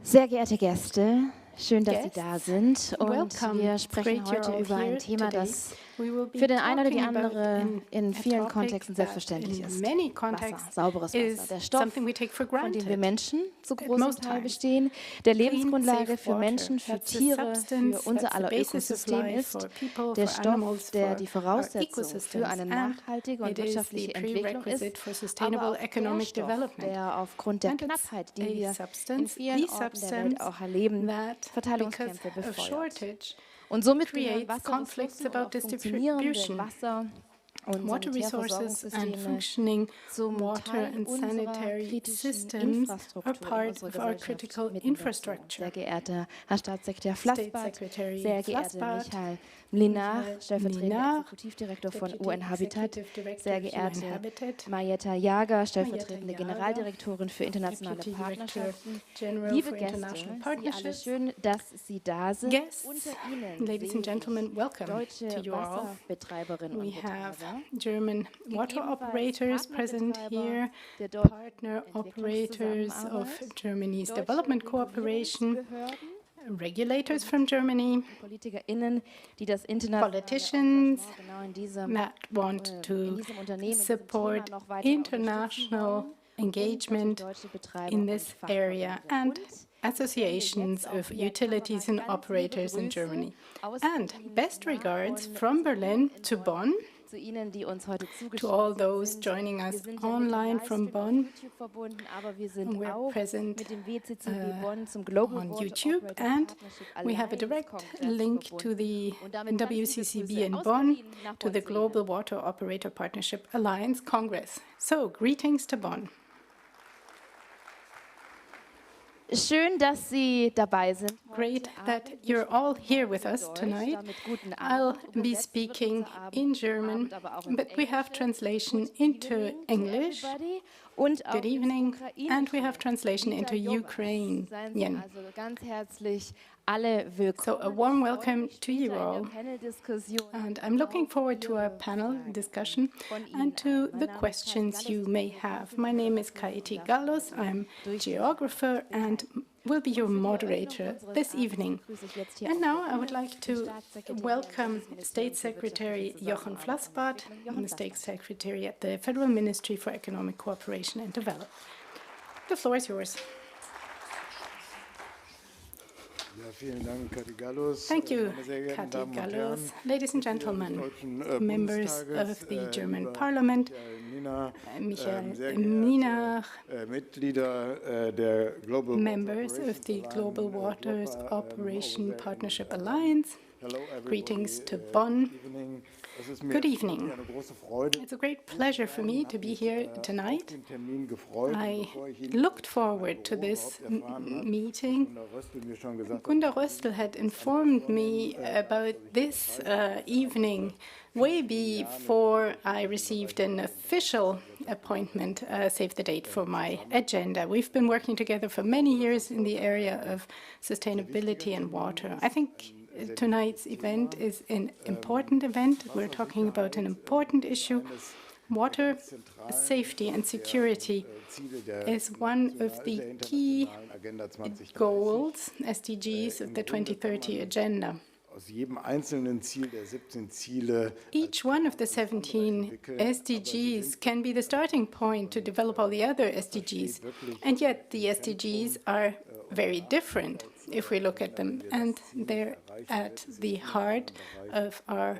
Sehr geehrte Gäste, schön, dass Sie da sind. Und wir sprechen heute über ein Thema, das für den einen oder die andere in vielen Kontexten selbstverständlich ist. Wasser, sauberes Wasser, der Stoff, von dem wir Menschen zu großem Teil bestehen, der Lebensgrundlage für Menschen, für Tiere, für unser aller Ökosystem ist, der Stoff, der die Voraussetzung für eine nachhaltige und wirtschaftliche Entwicklung ist, aber auch der Stoff, der aufgrund der Knappheit, die wir in vielen Orten der Welt auch erleben, Verteilungskämpfe befeuert. Und somit gehören Wasserressourcen und auch funktionierende Wasser- und water resources and functioning water and sanitary systems are part of our critical infrastructure. Sehr geehrter Herr Staatssekretär Flassbart, sehr geehrter Michael Mlinar, stellvertretender Exekutivdirektor von UN Habitat, sehr geehrte Marietta Jager, stellvertretende Generaldirektorin für internationale Partnerschaften. Liebe Gäste, Sie alle, schön, dass Sie da sind. Unter Ihnen ladies and gentlemen, welcome deutsche to you all. Wasserbetreiberinnen und Betreiber, German water operators present here, partner operators of Germany's development cooperation, regulators from Germany, politicians that want to support international engagement in this area, and associations of utilities and operators in Germany. And best regards from Berlin to Bonn, to all those joining us online from Bonn. We're present on YouTube, and we have a direct link to the WCCB in Bonn, to the Global Water Operator Partnership Alliance Congress. So, greetings to Bonn. Schön, dass Sie dabei sind. Great that you're all here with us tonight. I'll be speaking in German, but we have translation into English. Good evening, and we have translation into Ukrainian. So a warm welcome to you all, and I'm looking forward to our panel discussion and to the questions you may have. My name is Kaiti Gallos, I'm geographer and will be your moderator this evening. And now I would like to welcome State Secretary Jochen Flassbart, the State Secretary at the Federal Ministry for Economic Cooperation and Development. The floor is yours. Thank you, Kati Gallos. Ladies and gentlemen, members of the German Parliament, Michael Mlinar, members of the Global Waters Operation Partnership Alliance, greetings to Bonn. Good evening. It's a great pleasure for me to be here tonight. I looked forward to this meeting. Gunda Röstl had informed me about this evening way before I received an official appointment, save the date for my agenda. We've been working together for many years in the area of sustainability and water. I think tonight's event is an important event. We're talking about an important issue. Water safety and security is one of the key goals, SDGs, of the 2030 Agenda. Each one of the 17 SDGs can be the starting point to develop all the other SDGs, and yet the SDGs are very different if we look at them, and they're at the heart of our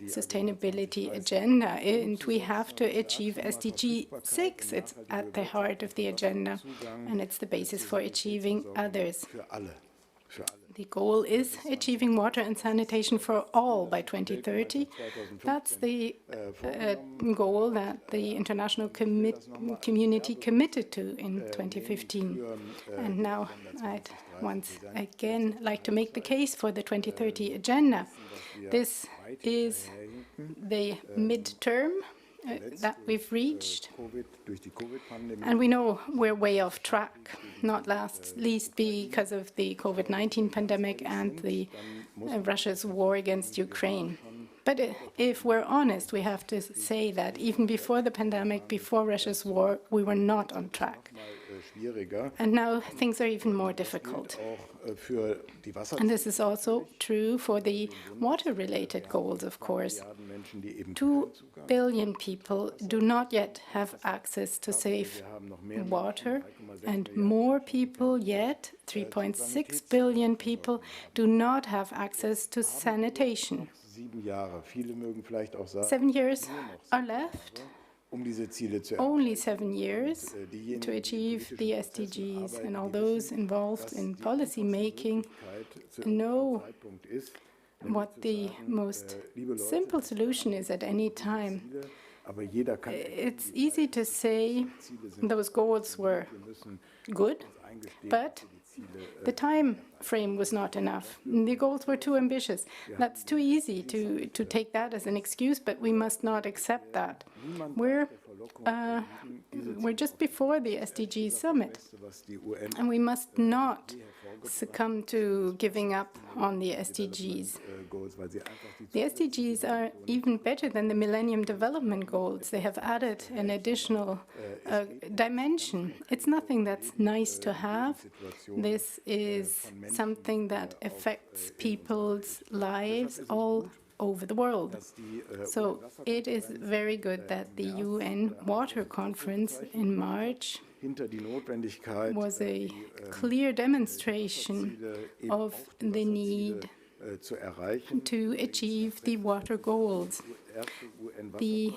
sustainability agenda, and we have to achieve SDG 6. It's at the heart of the agenda, and it's the basis for achieving others. The goal is achieving water and sanitation for all by 2030. That's the goal that the international community committed to in 2015. And now I'd once again like to make the case for the 2030 Agenda. This is the midterm that we've reached, and we know we're way off track, not least because of the COVID-19 pandemic and the Russia's war against Ukraine. But if we're honest, we have to say that even before the pandemic, before Russia's war, we were not on track. And now things are even more difficult. And this is also true for the water-related goals, of course. 2 billion people do not yet have access to safe water, and more people yet, 3.6 billion people, do not have access to sanitation. 7 years are left. Only 7 years to achieve the SDGs, and all those involved in policy making know what the most simple solution is at any time. It's easy to say those goals were good, but the time frame was not enough. The goals were too ambitious. That's too easy to take that as an excuse, but we must not accept that. We're just before the SDG summit, and we must not succumb to giving up on the SDGs. The SDGs are even better than the Millennium Development Goals. They have added an additional dimension. It's nothing that's nice to have. This is something that affects people's lives all over the world. So it is very good that the UN Water Conference in March was a clear demonstration of the need to achieve the water goals. The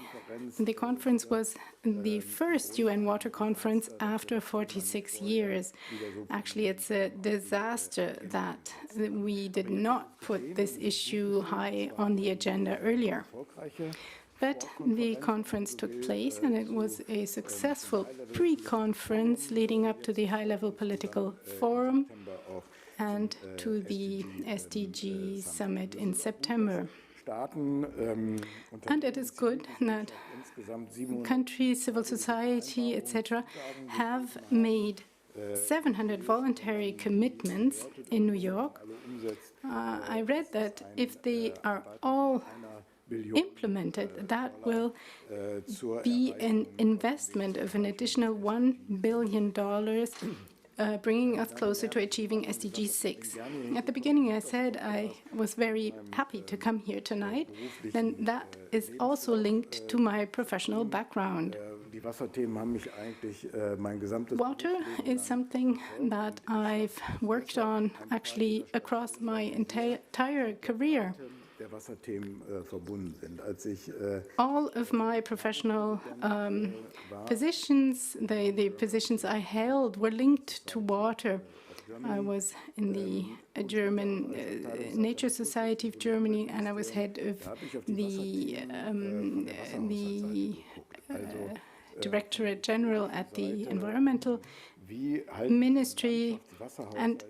conference was the first UN Water Conference after 46 years. Actually, it's a disaster that we did not put this issue high on the agenda earlier. But the conference took place, and it was a successful pre-conference leading up to the high-level political forum and to the SDG summit in September. And it is good that countries, civil society, etc., have made 700 voluntary commitments in New York. I read that if they are all implemented, that will be an investment of an additional $1 billion, bringing us closer to achieving SDG 6. At the beginning, I said I was very happy to come here tonight, and that is also linked to my professional background. Water is something that I've worked on actually across my entire career. All of my professional positions, the positions I held, were linked to water. I was in the German Nature Society of Germany, and I was head of the Directorate General at the Environmental Ministry, and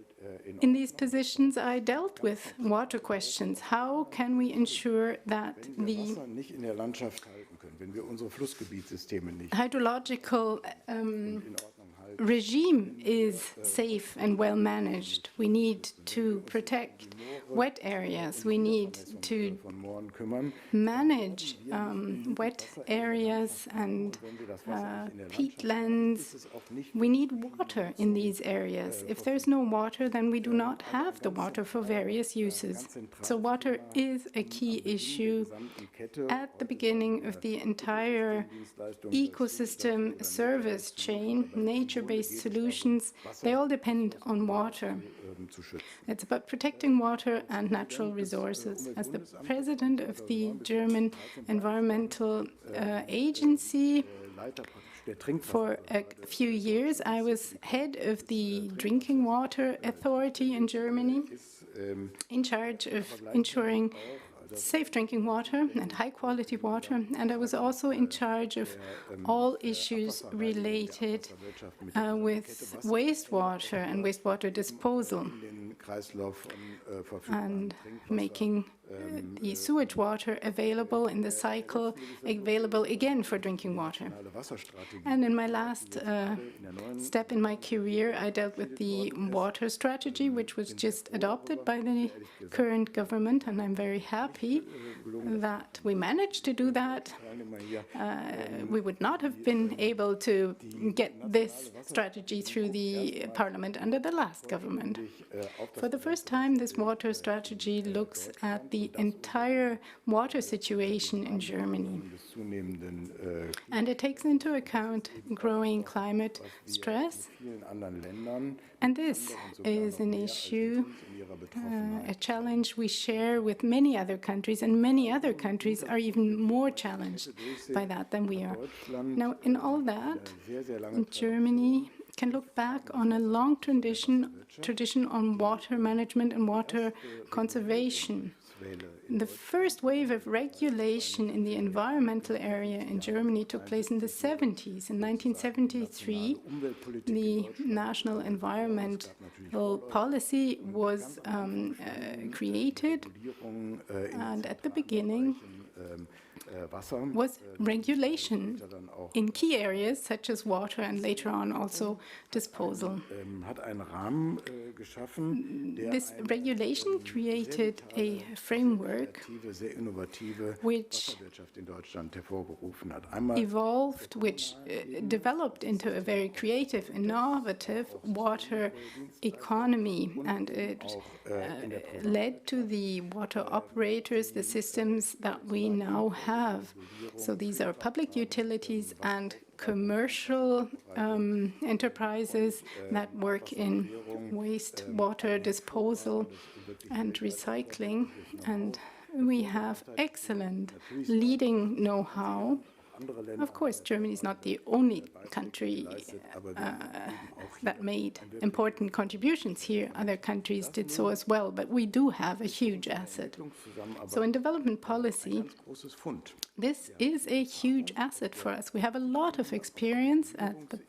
in these positions, I dealt with water questions. How can we ensure that the hydrological regime is safe and well managed? We need to protect wet areas. We need to manage wet areas and peatlands. We need water in these areas. If there's no water, then we do not have the water for various uses. So water is a key issue at the beginning of the entire ecosystem service chain. Nature-based solutions, they all depend on water. It's about protecting water and natural resources. As the president of the German Environmental Agency, for a few years, I was head of the Drinking Water Authority in Germany, in charge of ensuring safe drinking water and high-quality water, and I was also in charge of all issues related with wastewater and wastewater disposal, and making the sewage water available in the cycle, available again for drinking water. And in my last step in my career, I dealt with the water strategy, which was just adopted by the current government, and I'm very happy that we managed to do that. We would not have been able to get this strategy through the parliament under the last government. For the first time, this water strategy looks at the entire water situation in Germany. And it takes into account growing climate stress. And this is an issue, a challenge we share with many other countries, and many other countries are even more challenged by that than we are. Now, in all that, Germany can look back on a long tradition on water management and water conservation. The first wave of regulation in the environmental area in Germany took place in the 70s. In 1973, the national environmental policy was created, and at the beginning was regulation in key areas such as water and later on also disposal. This regulation created a framework which evolved, which developed into a very creative, innovative water economy, and it led to the water operators, the systems that we now have. So these are public utilities and commercial enterprises that work in wastewater disposal and recycling. And we have excellent leading know-how. Of course, Germany is not the only country that made important contributions here. Other countries did so as well, but we do have a huge asset. So in development policy, this is a huge asset for us. We have a lot of experience at the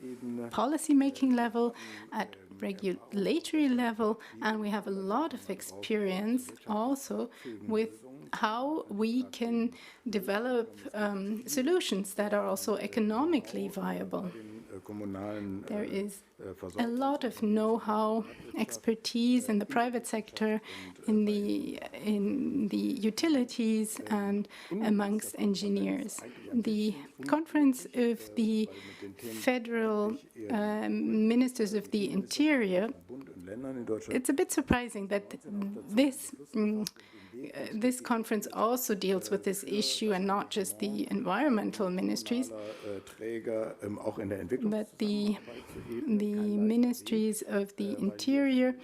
policy-making level, at regulatory level, and we have a lot of experience also with how we can develop solutions that are also economically viable. There is a lot of know-how, expertise in the private sector, in the utilities, and amongst engineers. The conference of the federal ministers of the interior, it's a bit surprising that this conference also deals with this issue and not just the environmental ministries, but the ministries of the interior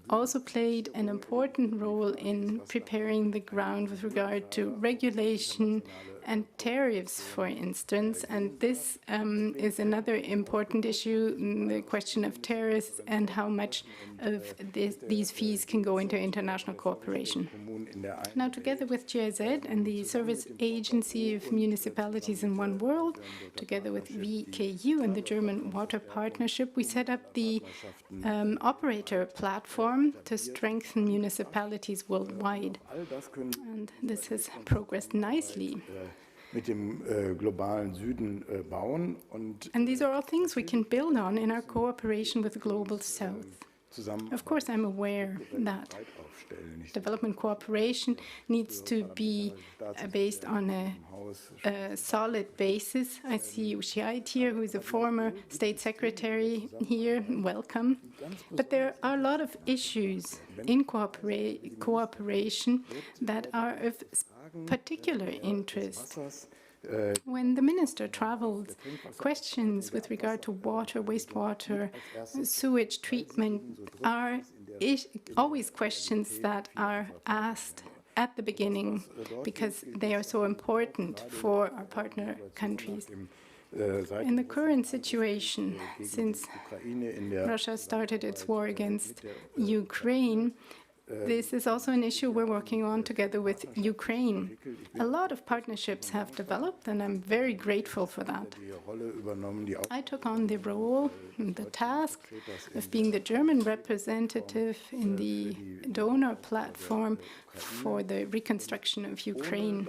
also played an important role in preparing the ground with regard to regulation and tariffs, for instance. And this is another important issue, the question of tariffs and how much of these fees can go into international cooperation. Now, together with GIZ and the Service Agency of Municipalities in One World, together with VKU and the German Water Partnership, we set up the operator platform to strengthen municipalities worldwide. And this has progressed nicely. And these are all things we can build on in our cooperation with the Global South. Of course, I'm aware that development cooperation needs to be based on a solid basis. I see Ushiait here, who is a former state secretary here. Welcome. But there are a lot of issues in cooperation that are of particular interest. When the minister traveled, questions with regard to water, wastewater, sewage treatment are always questions that are asked at the beginning because they are so important for our partner countries. In the current situation, since Russia started its war against Ukraine, this is also an issue we're working on together with Ukraine. A lot of partnerships have developed, and I'm very grateful for that. I took on the role, the task of being the German representative in the donor platform for the reconstruction of Ukraine.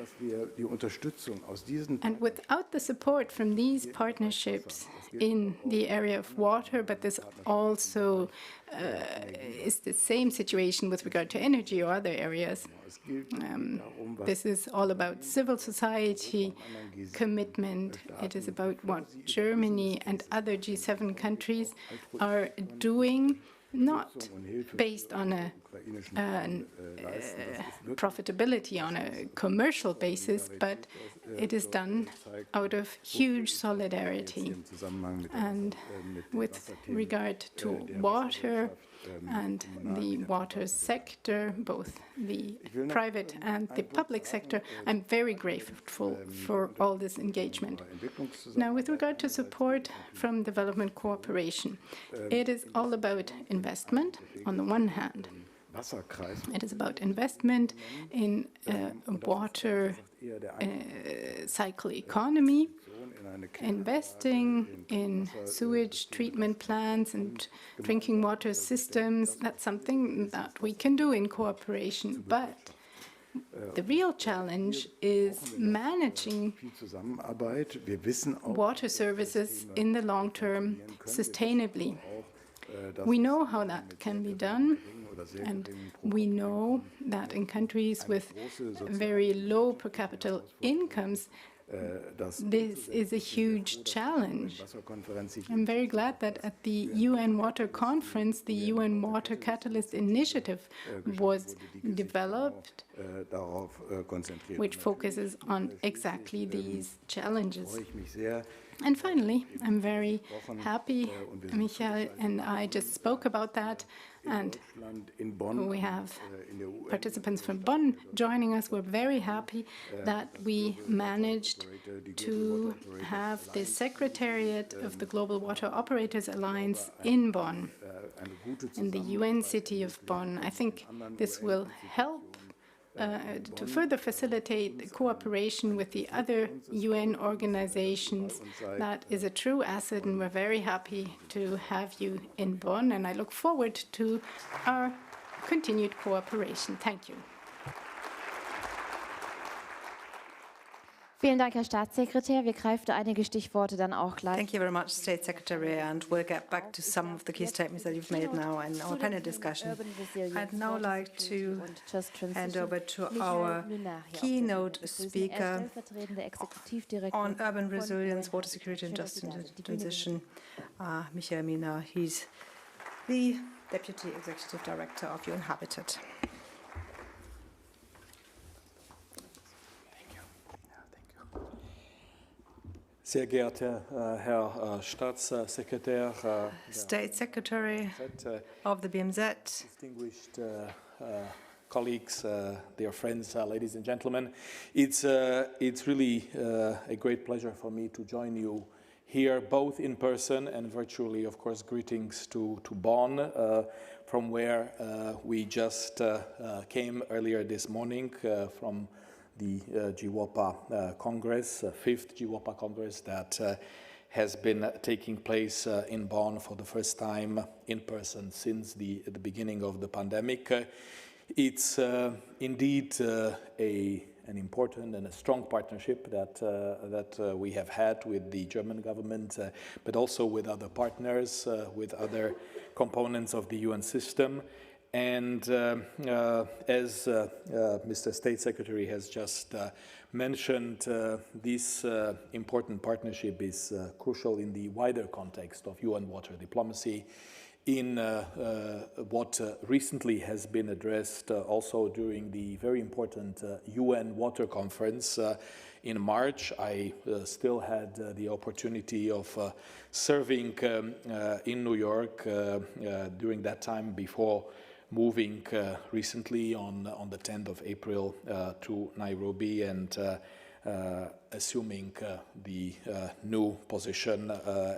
And without the support from these partnerships in the area of water, but this also is the same situation with regard to energy or other areas. This is all about civil society commitment. It is about what Germany and other G7 countries are doing, not based on a profitability on a commercial basis, but it is done out of huge solidarity. And with regard to water and the water sector, both the private and the public sector, I'm very grateful for all this engagement. Now, with regard to support from development cooperation, it is all about investment on the one hand. It is about investment in water cycle economy, investing in sewage treatment plants and drinking water systems. That's something that we can do in cooperation. But the real challenge is managing water services in the long term sustainably. We know how that can be done. And we know that in countries with very low per capita incomes, this is a huge challenge. I'm very glad that at the UN Water Conference, the UN Water Catalyst Initiative was developed, which focuses on exactly these challenges. And finally, I'm very happy, Michael and I just spoke about that, and we have participants from Bonn joining us. We're very happy that we managed to have the Secretariat of the Global Water Operators Alliance in Bonn, in the UN city of Bonn. I think this will help to further facilitate the cooperation with the other UN organizations. That is a true asset, and we're very happy to have you in Bonn, and I look forward to our continued cooperation. Thank you. Vielen Dank, Herr Staatssekretär. Wir greifen einige Stichworte dann auch gleich. Thank you very much, State Secretary, and we'll get back to some of the key statements that you've made now in our panel discussion. I'd now like to hand over to our keynote speaker on urban resilience, water security, and just transition, Michael Mina. He's the Deputy Executive Director of UN Habitat. Sehr geehrter Herr Staatssekretär, State Secretary of the BMZ, distinguished colleagues, dear friends, ladies and gentlemen, it's really a great pleasure for me to join you here, both in person and virtually. Of course, greetings to Bonn, from where we just came earlier this morning from the GWOPA Congress, 5th GWOPA Congress that has been taking place in Bonn for the first time in person since the beginning of the pandemic. It's indeed an important and a strong partnership that we have had with the German government, but also with other partners, with other components of the UN system. And as Mr. State Secretary has just mentioned, this important partnership is crucial in the wider context of UN water diplomacy, in what recently has been addressed also during the very important UN Water Conference in March. I still had the opportunity of serving in New York during that time before moving recently on the 10th of April to Nairobi and assuming the new position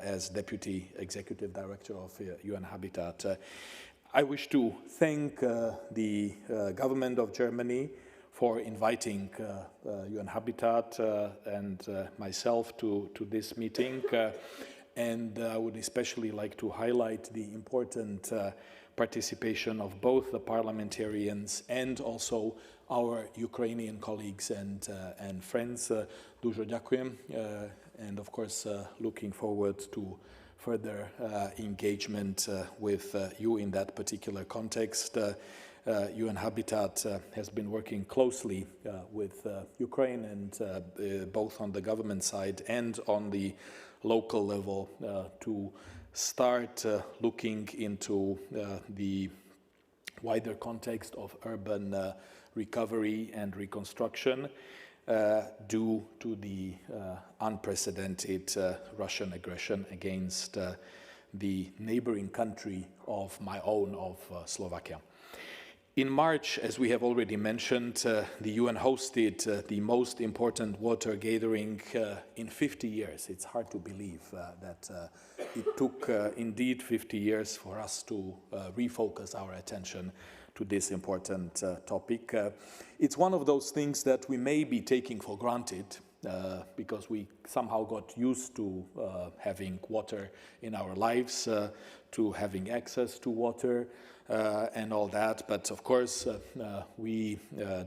as Deputy Executive Director of UN Habitat. I wish to thank the government of Germany for inviting UN Habitat and myself to this meeting. And I would especially like to highlight the important participation of both the parliamentarians and also our Ukrainian colleagues and friends. Dużo dziękuję, and of course looking forward to further engagement with you in that particular context. UN Habitat has been working closely with Ukraine, and both on the government side and on the local level to start looking into the wider context of urban recovery and reconstruction due to the unprecedented Russian aggression against the neighboring country of my own, of Slovakia. In March, as we have already mentioned, the UN hosted the most important water gathering in 50 years. It's hard to believe that it took indeed 50 years for us to refocus our attention to this important topic. It's one of those things that we may be taking for granted because we somehow got used to having water in our lives, to having access to water, and all that. But of course, we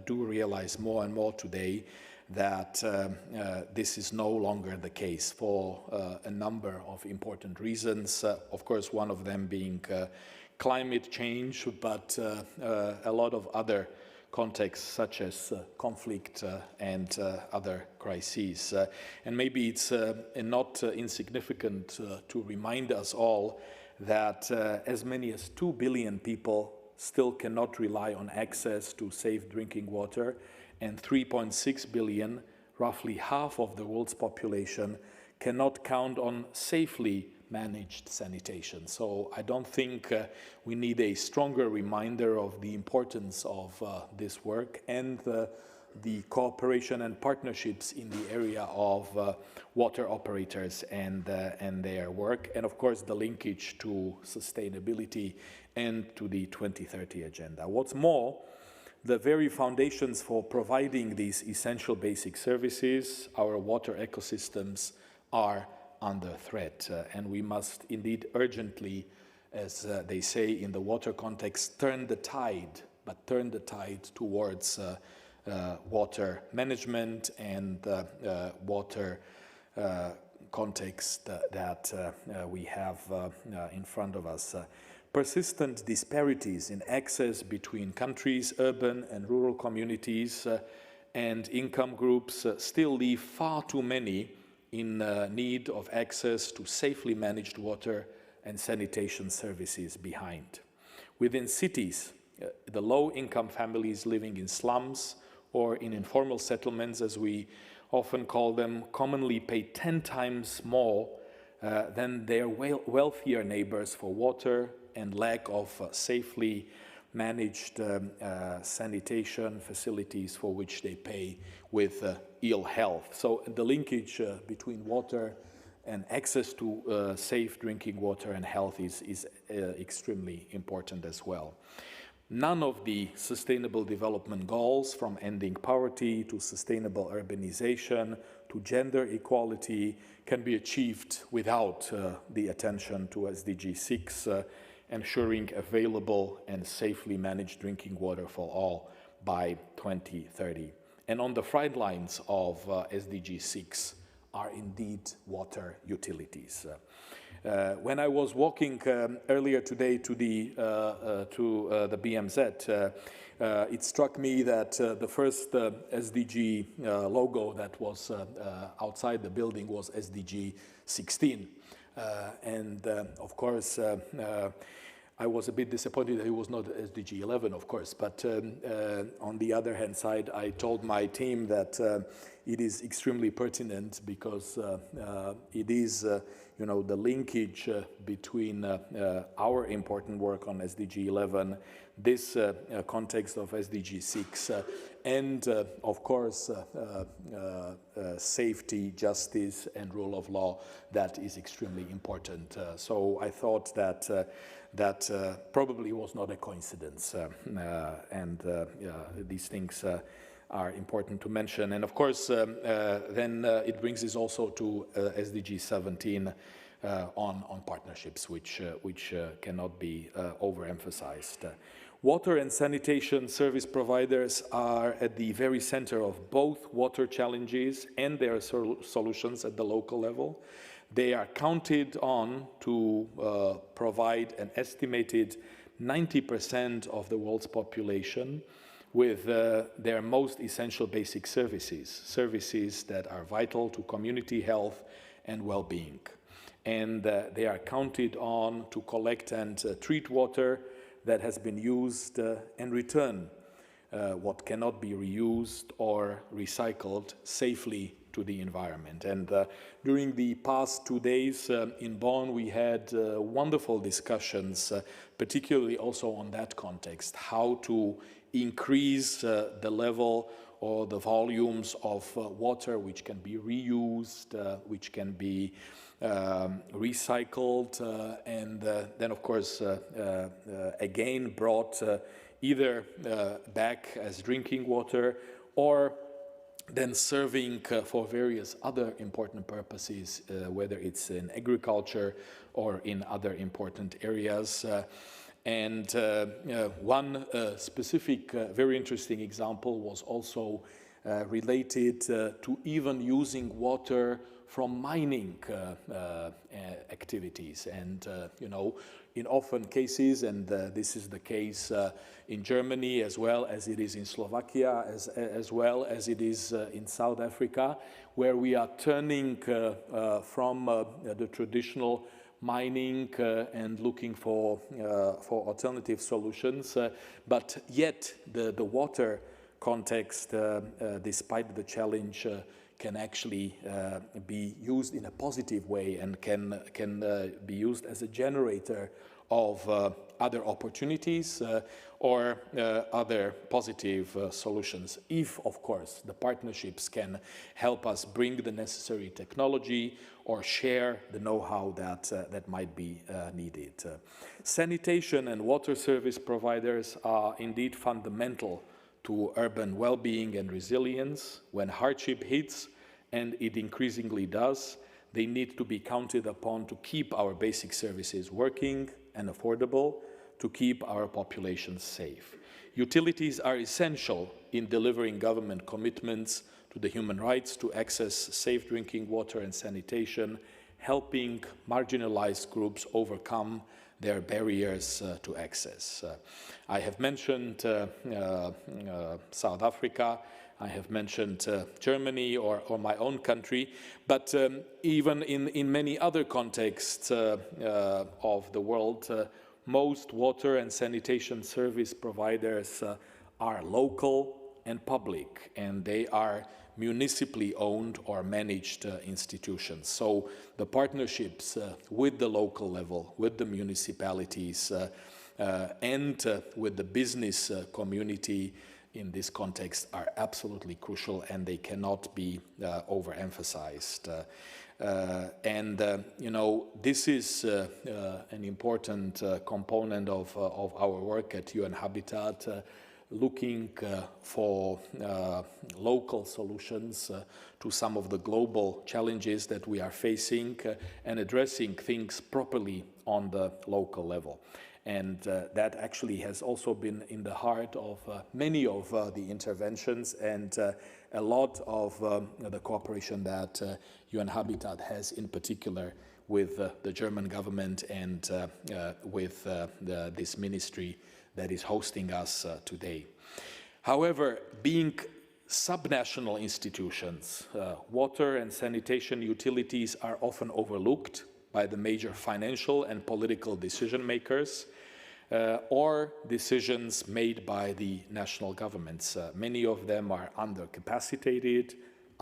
do realize more and more today that this is no longer the case for a number of important reasons. Of course, one of them being climate change, but a lot of other contexts such as conflict and other crises. And maybe it's not insignificant to remind us all that as many as 2 billion people still cannot rely on access to safe drinking water, and 3.6 billion, roughly half of the world's population, cannot count on safely managed sanitation. So I don't think we need a stronger reminder of the importance of this work and the cooperation and partnerships in the area of water operators and their work, and of course the linkage to sustainability and to the 2030 agenda. What's more, the very foundations for providing these essential basic services, our water ecosystems, are under threat, and we must indeed urgently, as they say in the water context, turn the tide towards water management and water context that we have in front of us. Persistent disparities in access between countries, urban and rural communities, and income groups still leave far too many in need of access to safely managed water and sanitation services behind. Within cities, the low-income families living in slums or in informal settlements, as we often call them, commonly pay 10 times more than their wealthier neighbors for water and lack of safely managed sanitation facilities for which they pay with ill health. So the linkage between water and access to safe drinking water and health is extremely important as well. None of the Sustainable Development Goals, from ending poverty to sustainable urbanization to gender equality, can be achieved without the attention to SDG 6, ensuring available and safely managed drinking water for all by 2030. And on the front lines of SDG 6 are indeed water utilities. When I was walking earlier today to the BMZ, it struck me that the first SDG logo that was outside the building was SDG 16. And of course, I was a bit disappointed that it was not SDG 11, of course, but on the other hand side, I told my team that it is extremely pertinent because it is, the linkage between our important work on SDG 11, this context of SDG 6, and of course safety, justice, and rule of law. That is extremely important. So I thought that that probably was not a coincidence, and these things are important to mention. And of course, then it brings us also to SDG 17 on partnerships, which cannot be overemphasized. Water and sanitation service providers are at the very center of both water challenges and their solutions at the local level. They are counted on to provide an estimated 90% of the world's population with their most essential basic services that are vital to community health and well-being. And they are counted on to collect and treat water that has been used and return what cannot be reused or recycled safely to the environment. And during the past 2 days in Bonn, we had wonderful discussions, particularly also on that context, how to increase the level or the volumes of water which can be reused, which can be recycled, and then of course again brought either back as drinking water or then serving for various other important purposes, whether it's in agriculture or in other important areas. And one specific, very interesting example was also related to even using water from mining activities. And, in often cases, and this is the case in Germany as well as it is in Slovakia, as well as it is in South Africa, where we are turning from the traditional mining and looking for alternative solutions, but yet the water context, despite the challenge, can actually be used in a positive way and can be used as a generator of other opportunities or other positive solutions, if, of course, the partnerships can help us bring the necessary technology or share the know-how that might be needed. Sanitation and water service providers are indeed fundamental to urban well-being and resilience. When hardship hits, and it increasingly does, they need to be counted upon to keep our basic services working and affordable, to keep our populations safe. Utilities are essential in delivering government commitments to the human rights to access safe drinking water and sanitation, helping marginalized groups overcome their barriers to access. I have mentioned South Africa, I have mentioned Germany or my own country, but even in many other contexts of the world, most water and sanitation service providers are local and public, and they are municipally owned or managed institutions. So the partnerships with the local level, with the municipalities, and with the business community in this context are absolutely crucial, and they cannot be overemphasized. This is an important component of our work at UN Habitat, looking for local solutions to some of the global challenges that we are facing and addressing things properly on the local level. And that actually has also been in the heart of many of the interventions and a lot of the cooperation that UN Habitat has in particular with the German government and with this ministry that is hosting us today. However, being subnational institutions, water and sanitation utilities are often overlooked by the major financial and political decision makers or decisions made by the national governments. Many of them are undercapacitated,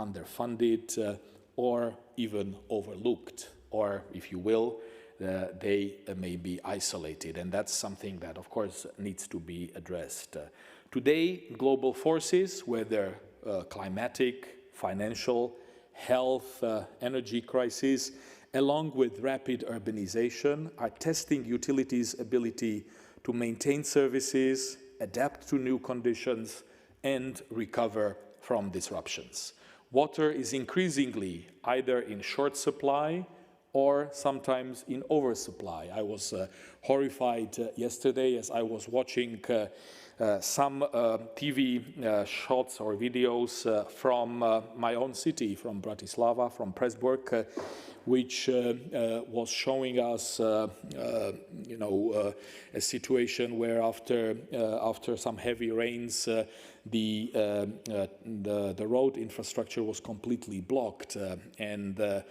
underfunded, or even overlooked, or, if you will, they may be isolated, and that's something that, of course, needs to be addressed. Today, global forces, whether climatic, financial, health, energy crisis, along with rapid urbanization, are testing utilities' ability to maintain services, adapt to new conditions, and recover from disruptions. Water is increasingly either in short supply or sometimes in oversupply. I was horrified yesterday as I was watching some TV shots or videos from my own city, from Bratislava, from Pressburg, which was showing us, a situation where after some heavy rains, the road infrastructure was completely blocked, and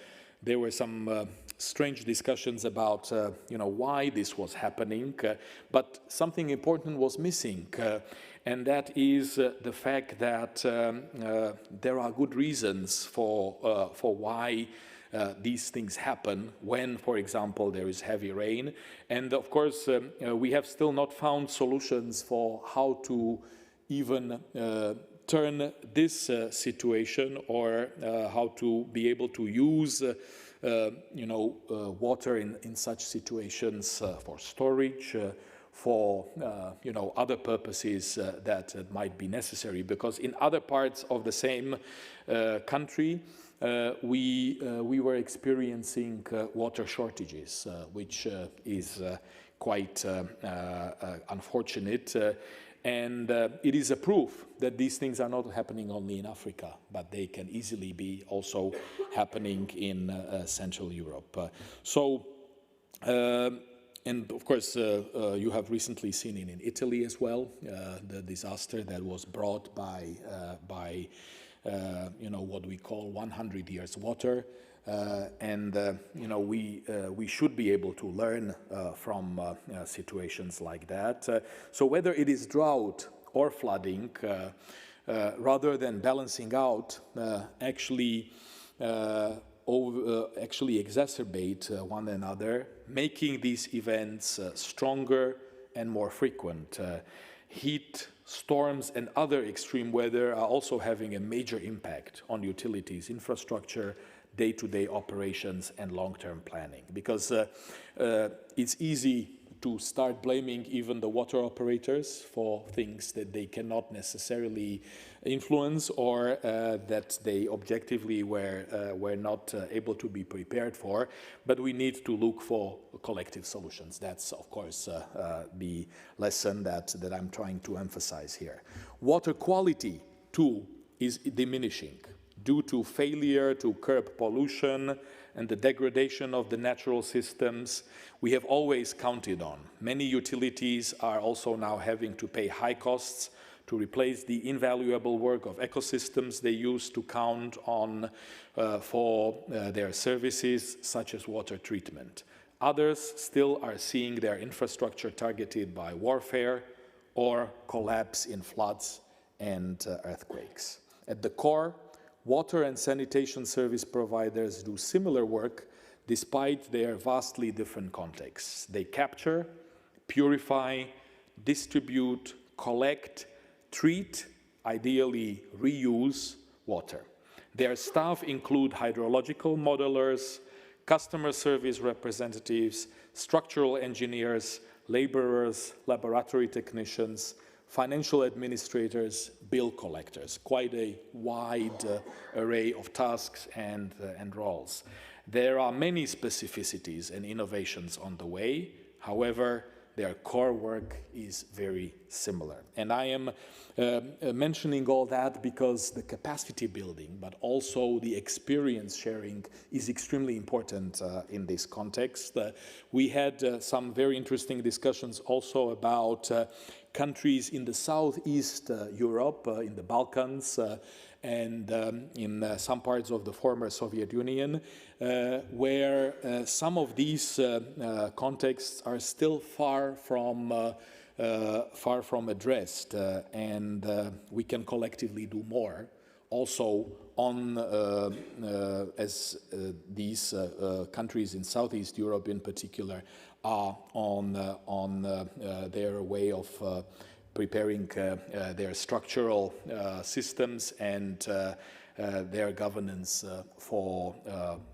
there were some strange discussions about, why this was happening, but something important was missing, and that is the fact that there are good reasons for why these things happen when, for example, there is heavy rain. And of course, we have still not found solutions for how to even turn this situation, or how to be able to use water in such situations for storage, for other purposes that might be necessary. Because in other parts of the same country, we were experiencing water shortages, which is quite unfortunate. And it is a proof that these things are not happening only in Africa, but they can easily be also happening in Central Europe. And of course, you have recently seen it in Italy as well, the disaster that was brought by what we call 100 years water. We should be able to learn from situations like that. So whether it is drought or flooding, rather than balancing out, actually exacerbate one another, making these events stronger and more frequent. Heat, storms, and other extreme weather are also having a major impact on utilities, infrastructure, day-to-day operations, and long-term planning. Because it's easy to start blaming even the water operators for things that they cannot necessarily influence, or that they objectively were not able to be prepared for. But we need to look for collective solutions. That's, of course, the lesson that I'm trying to emphasize here. Water quality, too, is diminishing due to failure to curb pollution and the degradation of the natural systems we have always counted on. Many utilities are also now having to pay high costs to replace the invaluable work of ecosystems they used to count on for their services, such as water treatment. Others still are seeing their infrastructure targeted by warfare or collapse in floods and earthquakes. At the core, water and sanitation service providers do similar work despite their vastly different contexts. They capture, purify, distribute, collect, treat, ideally reuse water. Their staff include hydrological modelers, customer service representatives, structural engineers, laborers, laboratory technicians, financial administrators, bill collectors, quite a wide array of tasks and roles. There are many specificities and innovations on the way. However, their core work is very similar. And I am mentioning all that because the capacity building, but also the experience sharing, is extremely important in this context. We had some very interesting discussions also about countries in the Southeast Europe, in the Balkans, and in some parts of the former Soviet Union, where some of these contexts are still far from addressed, and we can collectively do more also on, as these countries in Southeast Europe in particular are on their way of preparing their structural systems and their governance for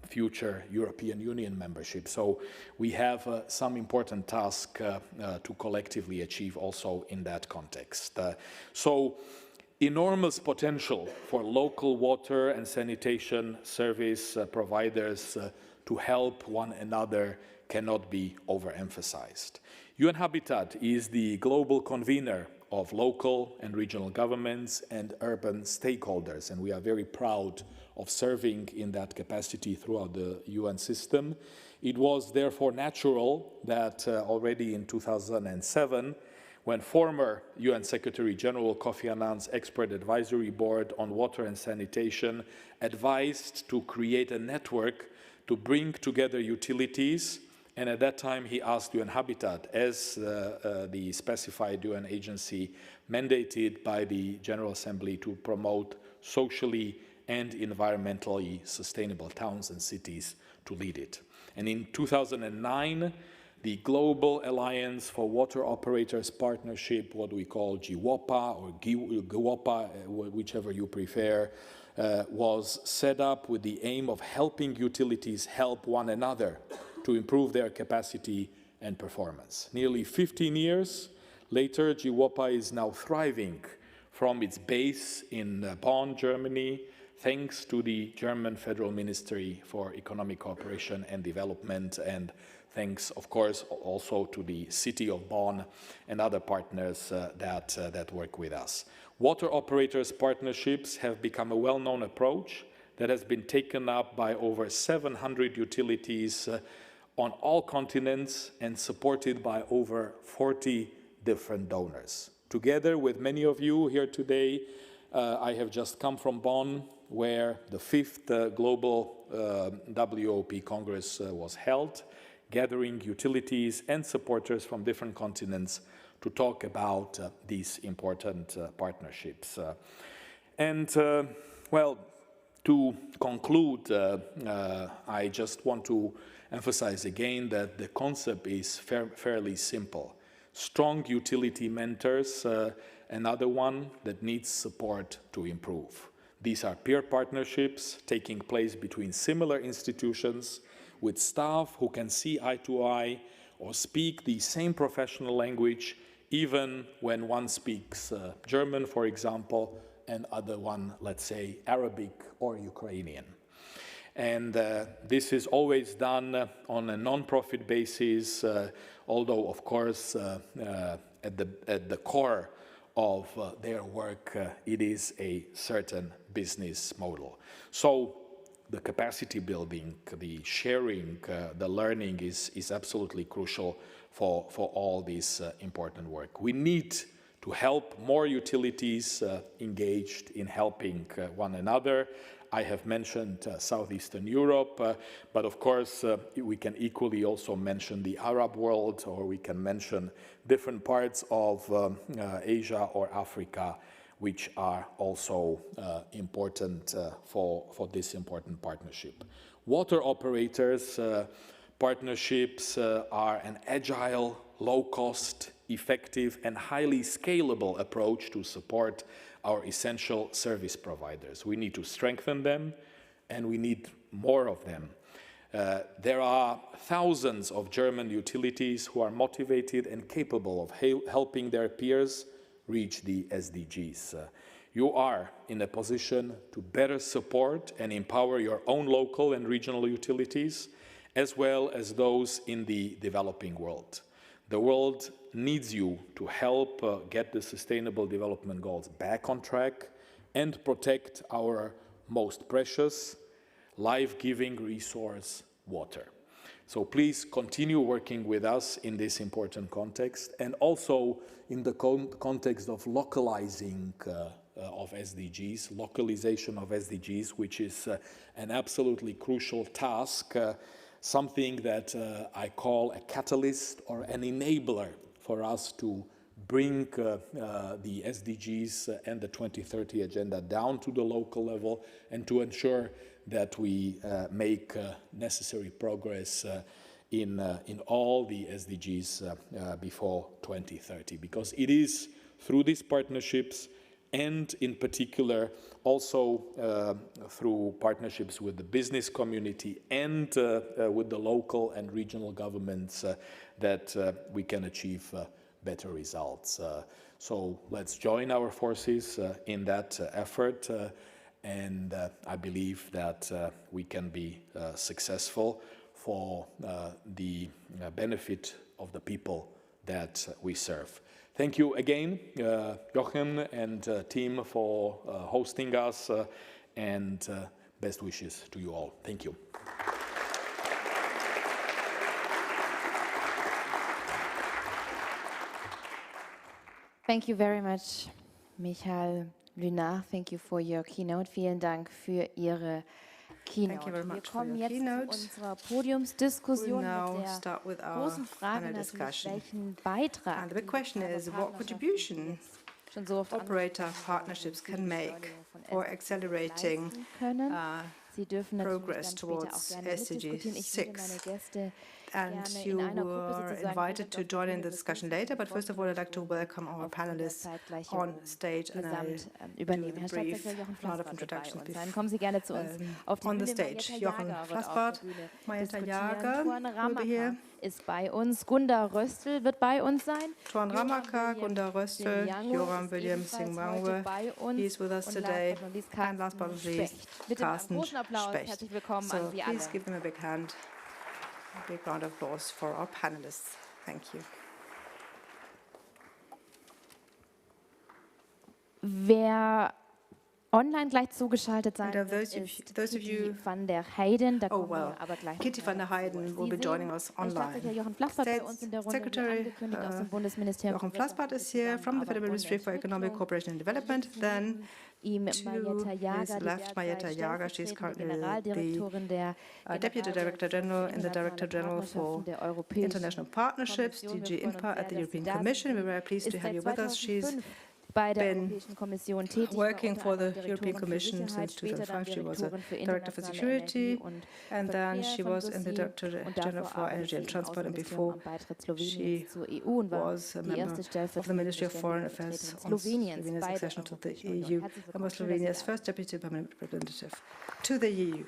future European Union membership. So we have some important task to collectively achieve also in that context. So enormous potential for local water and sanitation service providers to help one another cannot be overemphasized. UN Habitat is the global convener of local and regional governments and urban stakeholders, and we are very proud of serving in that capacity throughout the UN system. It was therefore natural that already in 2007, when former UN Secretary General Kofi Annan's Expert Advisory Board on Water and Sanitation advised to create a network to bring together utilities, and at that time he asked UN Habitat, as the specified UN agency mandated by the General Assembly, to promote socially and environmentally sustainable towns and cities, to lead it. And in 2009, the Global Alliance for Water Operators Partnership, what we call GWOPA or GWOPA, whichever you prefer, was set up with the aim of helping utilities help one another to improve their capacity and performance. Nearly 15 years later, GWOPA is now thriving from its base in Bonn, Germany, thanks to the German Federal Ministry for Economic Cooperation and Development, and thanks, of course, also to the city of Bonn and other partners that work with us. Water operators partnerships have become a well-known approach that has been taken up by over 700 utilities on all continents and supported by over 40 different donors. Together with many of you here today, I have just come from Bonn, where the 5th Global WOP Congress was held, gathering utilities and supporters from different continents to talk about these important partnerships. Well, to conclude, I just want to emphasize again that the concept is fairly simple. Strong utility mentors, another one that needs support to improve. These are peer partnerships taking place between similar institutions with staff who can see eye to eye or speak the same professional language, even when one speaks German, for example, and other one, let's say, Arabic or Ukrainian. And this is always done on a non-profit basis, although, of course, at the core of their work, it is a certain business model. So the capacity building, the sharing, the learning is absolutely crucial for all this important work. We need to help more utilities engaged in helping one another. I have mentioned Southeastern Europe, but of course we can equally also mention the Arab world, or we can mention different parts of Asia or Africa, which are also important for this important partnership. Water operators partnerships are an agile, low-cost, effective and highly scalable approach to support our essential service providers. We need to strengthen them, and we need more of them. There are thousands of German utilities who are motivated and capable of helping their peers reach the SDGs. You are in a position to better support and empower your own local and regional utilities, as well as those in the developing world. The world needs you to help get the Sustainable Development Goals back on track and protect our most precious, life-giving resource, water. So please continue working with us in this important context, and also in the context of localizing of SDGs, localization of SDGs, which is an absolutely crucial task, something that I call a catalyst or an enabler for us to bring the SDGs and the 2030 agenda down to the local level and to ensure that we make necessary progress in all the SDGs before 2030, because it is through these partnerships and in particular also through partnerships with the business community and with the local and regional governments that we can achieve better results. So let's join our forces in that effort, and I believe that we can be successful for the benefit of the people that we serve. Thank you again, Jochen and team, for hosting us, and best wishes to you all. Thank you. Thank you very much, Michael Lünach. Thank you for your keynote. Vielen Dank für Ihre Keynote. Wir kommen jetzt zu unserer Podiumsdiskussion mit der großen Frage natürlich, welchen Beitrag and the big question is, what contribution operator partnerships can make for accelerating progress towards SDG 6. And you were invited to join in the discussion later, but first of all, I'd like to welcome our panelists on stage, and I'll do a brief round of introductions on the stage. Jochen Flassbart, Marietta Jager will be here. Ist bei uns. Gunda Röstl wird bei uns sein. Tuan Ramaka, Gunda Röstl, Joram William Singh-Wangwe, he's with us today. And last but not least, Carsten Specht. So please give them a big hand. A big round of applause for our panelists. Thank you. Wer online gleich zugeschaltet sein wird, ist Kitty van der Heyden. Da kommen wir aber gleich Kitty van der Heyden will be joining us online. Jochen Flassbart bei uns in der Runde, Secretary aus dem Bundesministerium. Jochen Flassbart is here from the Federal Ministry for Economic Cooperation and Development. Then to his left, Marietta Jager. She's currently the Deputy Director General in the Director General for International Partnerships, DG INPA at the European Commission. We're very pleased to have you with us. She's been working for the European Commission since 2005. She was a Director for Security, and then she was in the Director General for Energy and Transport, and before she was a member of the Ministry of Foreign Affairs on Slovenia's accession to the EU, and was Slovenia's first Deputy Permanent Representative to the EU.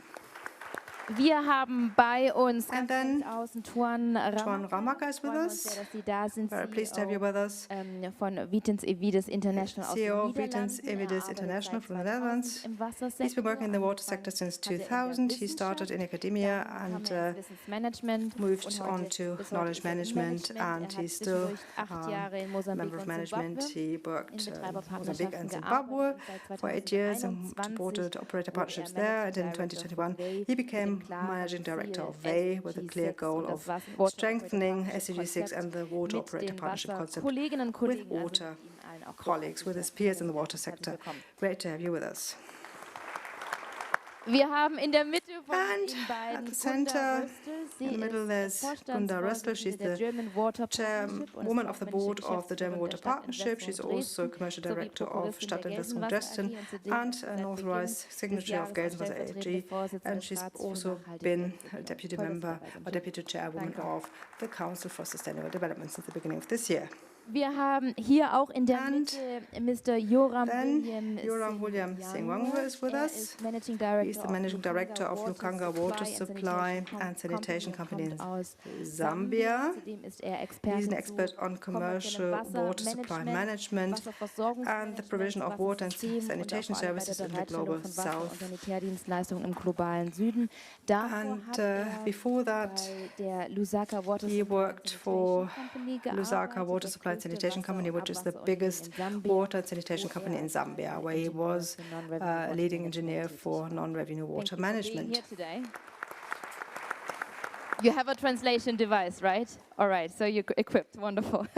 Wir haben bei uns and then Tuan Ramaka is with us. Very pleased to have you with us. Von Vitens Evides International CEO of Vitens Evides International from the Netherlands. He's been working in the water sector since 2000. He started in academia and moved on to knowledge management, and he's still a member of management. He worked in Mozambique and Zimbabwe for 8 years and supported operator partnerships there, and in 2021 he became Managing Director of WEI with a clear goal of strengthening SDG 6 and the water operator partnership concept with water colleagues, with his peers in the water sector. Great to have you with us. Wir haben in der Mitte von and at the center, in the middle, there's Gunda Röstl. She's the chairwoman of the board of the German Water Partnership. She's also commercial director of Stadtentwässerung Dresden and an authorized signatory of Gelsenwasser AG. And she's also been a deputy member or deputy chairwoman of the Council for Sustainable Development since the beginning of this year. Wir haben hier auch in der Mitte Mr. Joram William Singh-Wangwe is with us. He's the managing director of Lukanga Water Supply and Sanitation Company in Zambia. He's an expert on commercial water supply management and the provision of water and sanitation services in the global south. And before that, he worked for Lusaka Water Supply and Sanitation Company, which is the biggest water and sanitation company in Zambia, where he was a leading engineer for non-revenue water management. You have a translation device, right? All right, so you're equipped. Wonderful.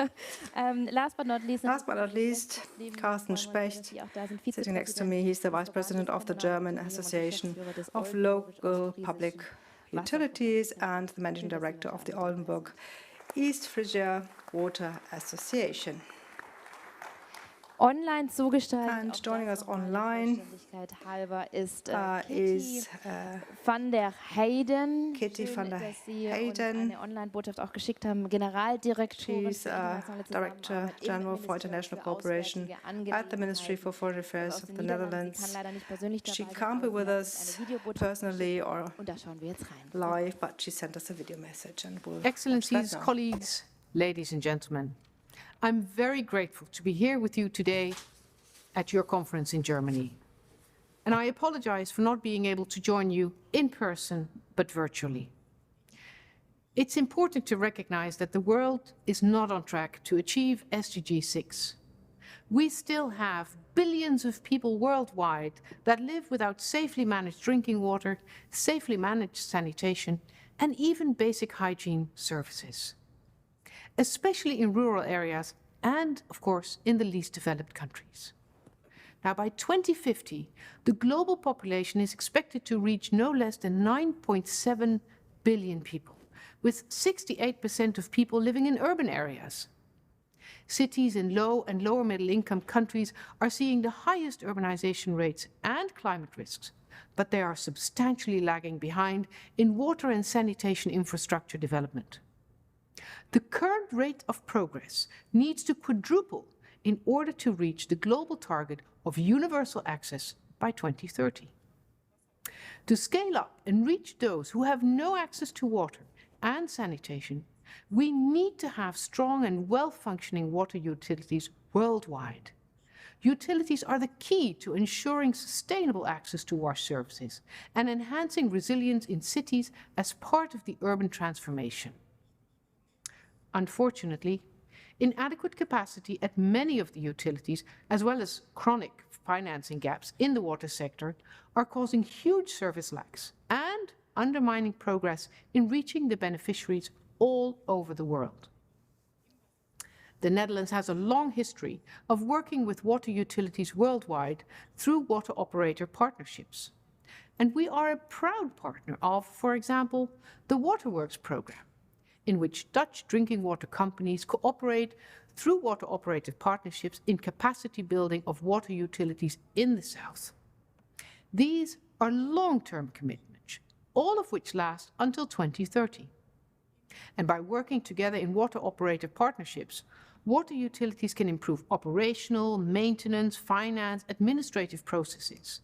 Last but not least, Carsten Specht, sitting next to me. He's the vice president of the German Association of Local Public Utilities and the managing director of the Oldenburg East Frisia Water Association. online zugeschaltet. And joining us online ist is van der Heyden. Kitty Schön, van der dass Sie Heyden. uns eine Online-Botschaft auch geschickt haben. Generaldirektorin She's Director General for International Cooperation at the Ministry for Foreign Affairs of the Netherlands. She can't be with us personally or live, but she sent us a video message, and we'll Excellencies, colleagues, ladies and gentlemen, I'm very grateful to be here with you today at your conference in Germany. And I apologize for not being able to join you in person, but virtually. It's important to recognize that the world is not on track to achieve SDG 6. We still have billions of people worldwide that live without safely managed drinking water, safely managed sanitation, and even basic hygiene services, especially in rural areas and, of course, in the least developed countries. Now, by 2050, the global population is expected to reach no less than 9.7 billion people, with 68% of people living in urban areas. Cities in low and lower middle income countries are seeing the highest urbanization rates and climate risks, but they are substantially lagging behind in water and sanitation infrastructure development. The current rate of progress needs to quadruple in order to reach the global target of universal access by 2030. To scale up and reach those who have no access to water and sanitation, we need to have strong and well-functioning water utilities worldwide. Utilities are the key to ensuring sustainable access to wash services and enhancing resilience in cities as part of the urban transformation. Unfortunately, inadequate capacity at many of the utilities, as well as chronic financing gaps in the water sector, are causing huge service lags and undermining progress in reaching the beneficiaries all over the world. The Netherlands has a long history of working with water utilities worldwide through water operator partnerships. And we are a proud partner of, for example, the Waterworks program, in which Dutch drinking water companies cooperate through water operated partnerships in capacity building of water utilities in the south. These are long-term commitments, all of which last until 2030. And by working together in water operator partnerships, water utilities can improve operational, maintenance, finance, administrative processes.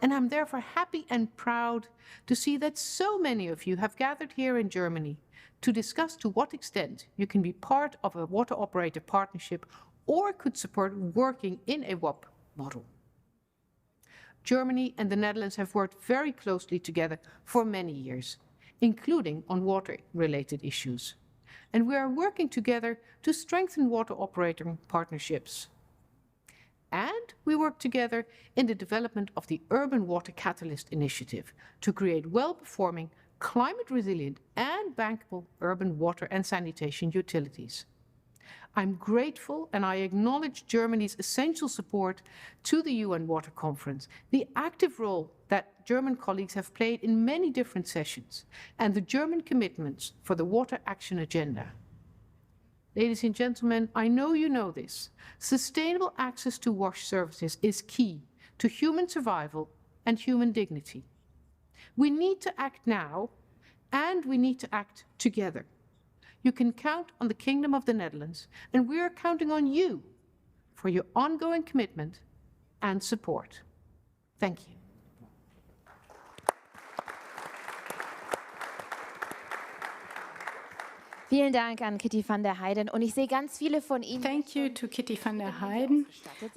And I'm therefore happy and proud to see that so many of you have gathered here in Germany to discuss to what extent you can be part of a water operator partnership or could support working in a WOP model. Germany and the Netherlands have worked very closely together for many years, including on water-related issues. And we are working together to strengthen water operator partnerships. And we work together in the development of the Urban Water Catalyst Initiative to create well-performing, climate-resilient and bankable urban water and sanitation utilities. I'm grateful and I acknowledge Germany's essential support to the UN Water Conference, the active role that German colleagues have played in many different sessions, and the German commitments for the Water Action Agenda. Ladies and gentlemen, I know you know this. Sustainable access to wash services is key to human survival and human dignity. We need to act now, and we need to act together. You can count on the Kingdom of the Netherlands, and we are counting on you for your ongoing commitment and support. Thank you. Vielen Dank an Kitty van der Heyden. Und ich sehe ganz viele von Ihnen. Thank you to Kitty van der Heyden.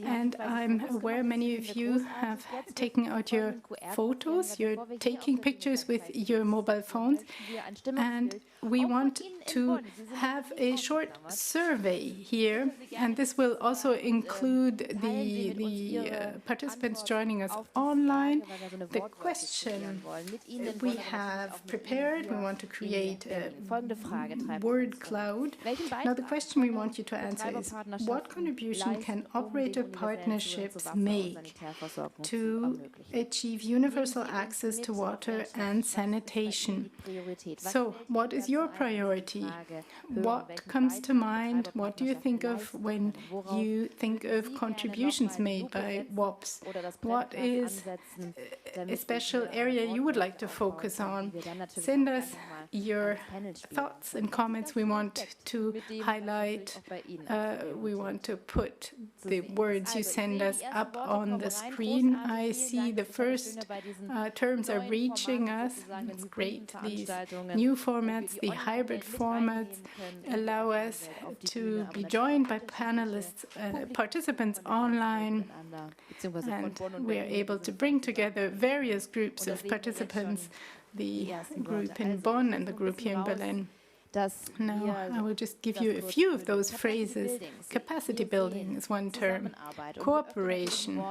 And I'm aware many of you have taken out your photos. You're taking pictures with your mobile phones. And we want to have a short survey here. And this will also include the participants joining us online. The question we have prepared, we want to create a word cloud. Now, the question we want you to answer is, what contribution can operator partnerships make to achieve universal access to water and sanitation? So, what is your priority? What comes to mind? What do you think of when you think of contributions made by WOPs? What is a special area you would like to focus on? Send us your thoughts and comments. We want to highlight, we want to put the words you send us up on the screen. I see the first terms are reaching us. It's great. These new formats, the hybrid formats, allow us to be joined by panelists, participants online, and we are able to bring together various groups of participants, the group in Bonn and the group here in Berlin. Now, I will just give you a few of those phrases. Capacity building is one term, cooperation.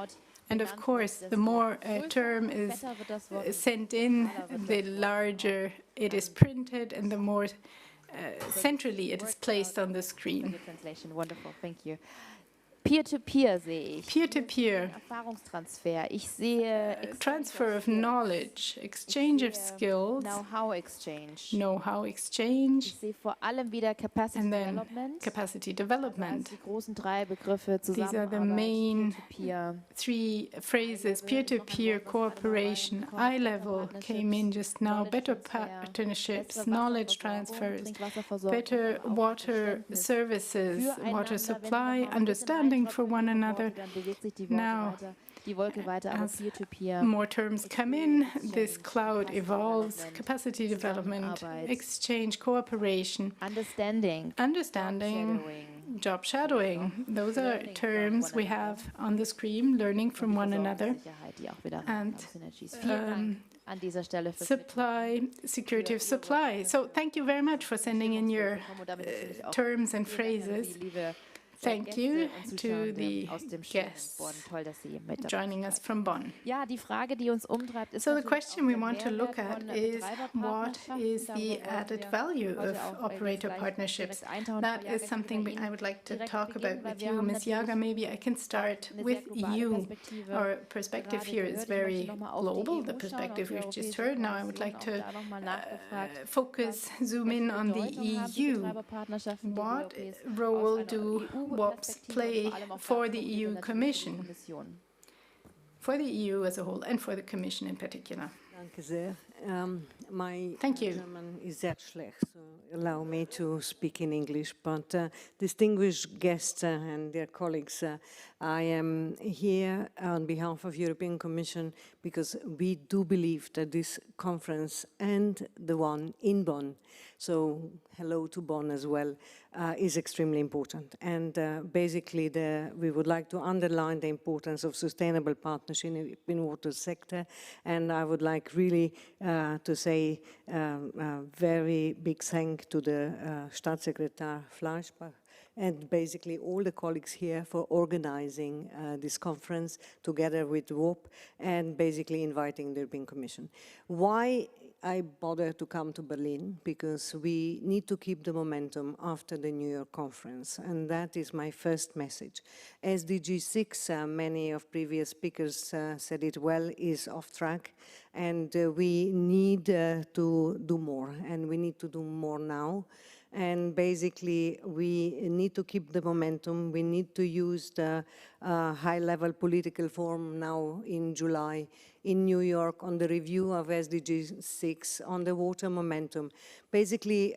And of course, the more a term is sent in, the larger it is printed and the more centrally it is placed on the screen. Wonderful, thank you. Peer-to-peer sehe ich. Peer-to-peer. Erfahrungstransfer. Ich sehe transfer of knowledge, exchange of skills, Know-how exchange. Know-how exchange. Ich sehe vor allem wieder Capacity and then Development. Capacity development. Die großen drei Begriffe These are the main three phrases: peer-to-peer, cooperation, eye level came in just now, better partnerships, knowledge transfers, better water services, water supply, understanding for one another. Now, as more terms come in, this cloud evolves, capacity development, exchange, cooperation, understanding, job shadowing. Those are terms we have on the screen, learning from one another, and supply, security of supply. So thank you very much for sending in your terms and phrases. Thank you to the guests joining us from Bonn. So the question we want to look at is, what is the added value of operator partnerships? That is something I would like to talk about with you. Ms. Jager, maybe I can start with you. Our perspective here is very global, the perspective we've just heard. Now I would like to zoom in on the EU. What role do WOPs play for the EU Commission, for the EU as a whole, and for the Commission in particular? My Thank you. German is sehr schlecht, so allow me to speak in English. But distinguished guests and dear colleagues, I am here on behalf of European Commission because we do believe that this conference and the one in Bonn, so hello to Bonn as well, is extremely important. And basically we would like to underline the importance of sustainable partnership in the water sector. And I would like really to say very big thanks to the Staatssekretär Fleischbach and basically all the colleagues here for organizing this conference together with WOP and basically inviting the European Commission. Why I bother to come to Berlin? Because we need to keep the momentum after the New York conference, and that is my first message. SDG 6, many of previous speakers said it well, is off track, and we need to do more, and we need to do more now. And basically, we need to keep the momentum. We need to use the high-level political forum now in July in New York on the review of SDG 6 on the water momentum. Basically,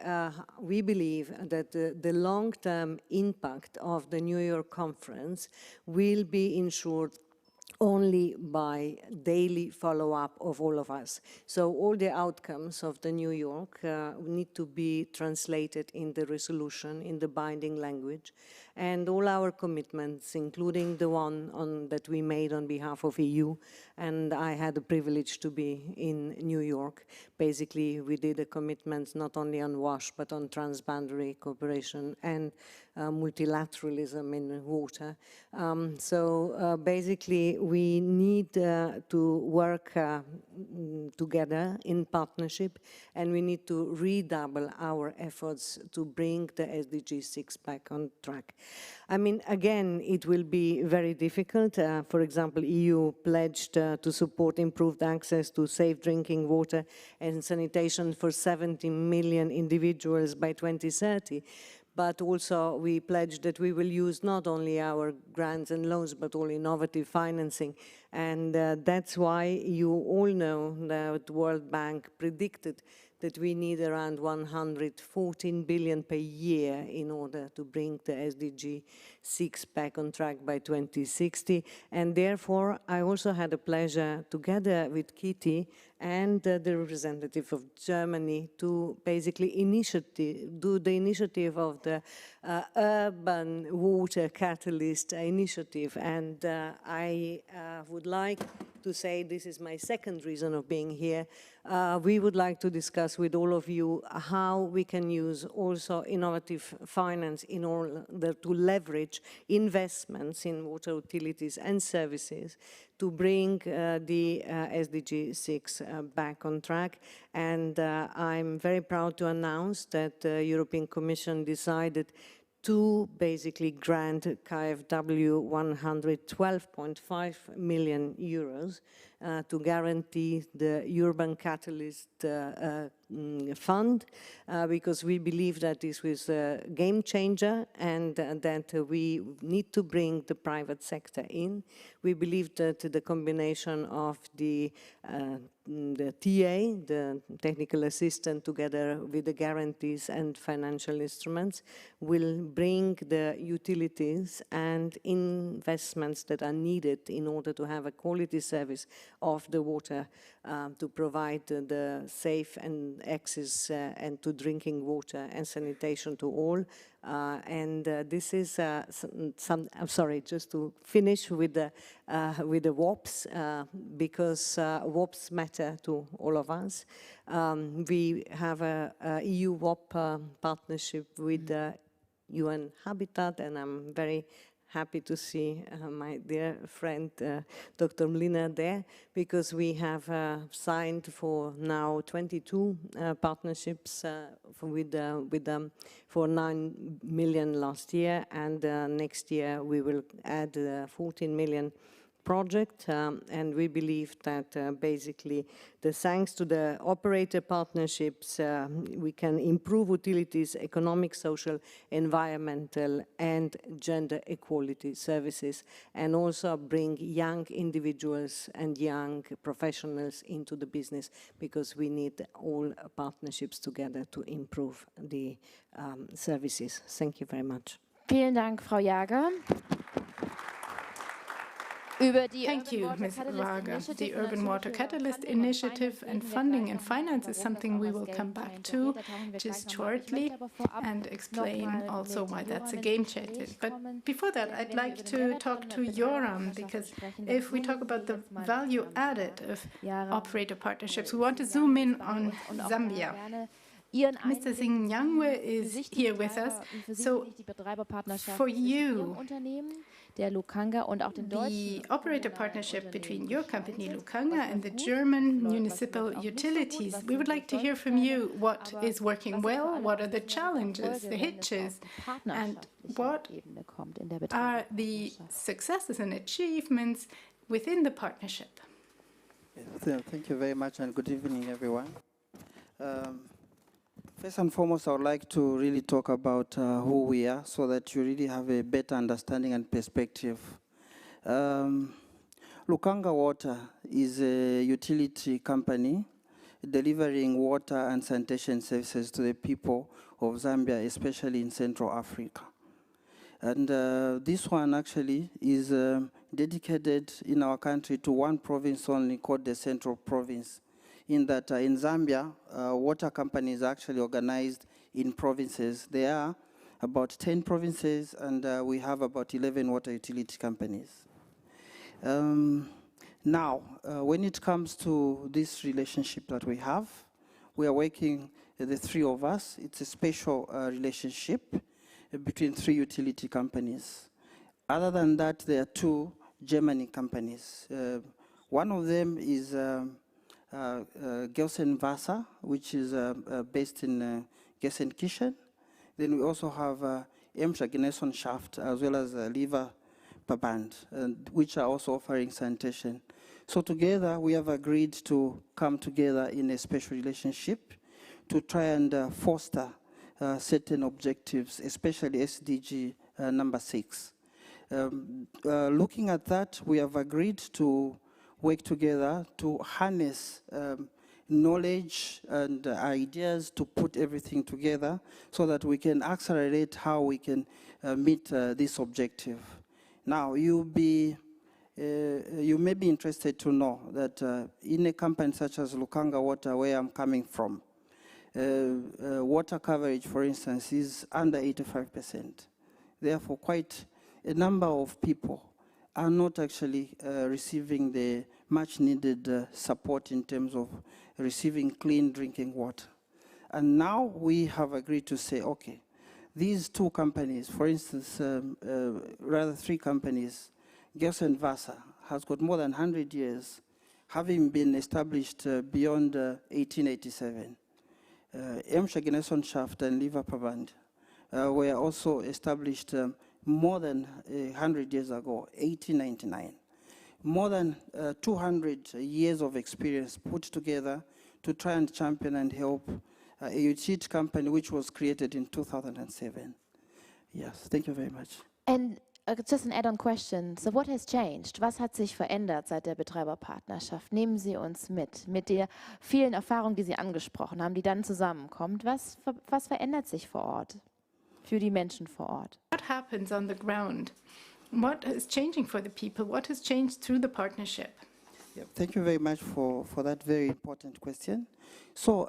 we believe that the long-term impact of the New York conference will be ensured only by daily follow-up of all of us. So all the outcomes of the New York need to be translated in the resolution, in the binding language. and all our commitments, including the one that we made on behalf of EU, and I had the privilege to be in New York. Basically, we did a commitment not only on WASH, but on transboundary cooperation and multilateralism in water. Basically, we need to work together in partnership, and we need to redouble our efforts to bring the SDG 6 back on track. I mean, again, it will be very difficult. For example, EU pledged to support improved access to safe drinking water and sanitation for 70 million individuals by 2030. But also we pledged that we will use not only our grants and loans, but all innovative financing. And that's why you all know that the World Bank predicted that we need around 114 billion per year in order to bring the SDG 6 back on track by 2060. And therefore, I also had the pleasure, together with Kitty and the representative of Germany, to basically do the initiative of the Urban Water Catalyst initiative. And I would like to say this is my second reason of being here. We would like to discuss with all of you how we can use also innovative finance in order to leverage investments in water utilities and services to bring the SDG 6 back on track. And I'm very proud to announce that the European Commission decided to basically grant KfW 112.5 million euros to guarantee the Urban Catalyst Fund, because we believe that this was a game changer and that we need to bring the private sector in. We believe that the combination of the TA, the technical assistant, together with the guarantees and financial instruments, will bring the utilities and investments that are needed in order to have a quality service of the water, to provide the safe and access and to drinking water and sanitation to all. This is I'm sorry, just to finish with the WOPs, because WOPs matter to all of us. We have a EU WOP partnership with UN Habitat, and I'm very happy to see my dear friend Dr. Mlina there, because we have signed for now 22 partnerships with them for 9 million last year, and next year we will add 14 million project, and we believe that basically thanks to the operator partnerships we can improve utilities, economic, social, environmental and gender equality services, and also bring young individuals and young professionals into the business, because we need all partnerships together to improve the services. Thank you very much. Vielen Dank, Frau Jager. Thank you, Ms. Raga. The Urban Water Catalyst Initiative and funding and finance is something we will come back to just shortly and explain also why that's a game changer. But before that, I'd like to talk to Joram, because if we talk about the value added of operator partnerships, we want to zoom in on Zambia. Mr. Singh-Nyangwe is here with us. So for you, the operator partnership between your company, Lukanga, and the German municipal utilities, we would like to hear from you what is working well, what are the challenges, the hitches, and what are the successes and achievements within the partnership. Thank you very much, and good evening, everyone. First and foremost, I would like to really talk about who we are, so that you really have a better understanding and perspective. Lukanga Water is a utility company delivering water and sanitation services to the people of Zambia, especially in Central Africa. And this one actually is dedicated in our country to one province only, called the Central Province. In that in Zambia, water companies are actually organized in provinces. There are about 10 provinces, and we have about 11 water utility companies. Now, when it comes to this relationship that we have, we are working, the three of us. It's a special relationship between three utility companies. Other than that, there are two German companies. One of them is Gelsen-Wasser, which is based in Gelsenkirchen. Then we also have Emscher-Genossenschaft as well as Leververband, which are also offering sanitation. So together we have agreed to come together in a special relationship to try and foster certain objectives, especially SDG number 6. Looking at that, we have agreed to work together to harness knowledge and ideas to put everything together so that we can accelerate how we can meet this objective. Now, you may be interested to know that in a company such as Lukanga Water, where I'm coming from, water coverage, for instance, is under 85%. Therefore, quite a number of people are not actually receiving the much needed support in terms of receiving clean drinking water. And now we have agreed to say, okay, these two companies, for instance, rather three companies, Gelsen-Wasser has got more than 100 years, having been established beyond 1887. Emscher-Genossenschaft and Leververband were also established more than 100 years ago, 1899. More than 200 years of experience put together to try and champion and help a utility company which was created in 2007. Yes, thank you very much. And just an add-on question. So what has changed? Was hat sich verändert seit der Betreiberpartnerschaft? Nehmen Sie uns mit der vielen Erfahrungen, die Sie angesprochen haben, die dann zusammenkommt. Was verändert sich vor Ort? Für die Menschen vor Ort. What happens on the ground? What is changing for the people? What has changed through the partnership? Yeah, thank you very much for that very important question. So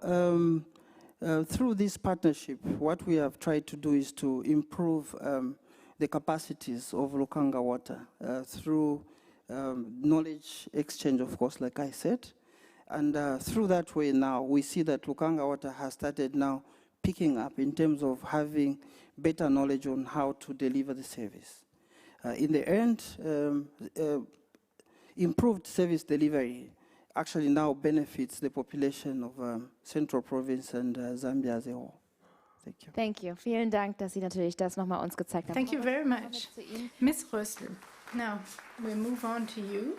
through this partnership, what we have tried to do is to improve the capacities of Lukanga Water through knowledge exchange, of course, like I said. And through that way now, we see that Lukanga Water has started now picking up in terms of having better knowledge on how to deliver the service. In the end, improved service delivery actually now benefits the population of Central Province and Zambia as a whole. Thank you. Thank you. Vielen Dank, dass Sie natürlich das nochmal uns gezeigt haben. Thank you very much. Ms. Rössl, now we'll move on to you.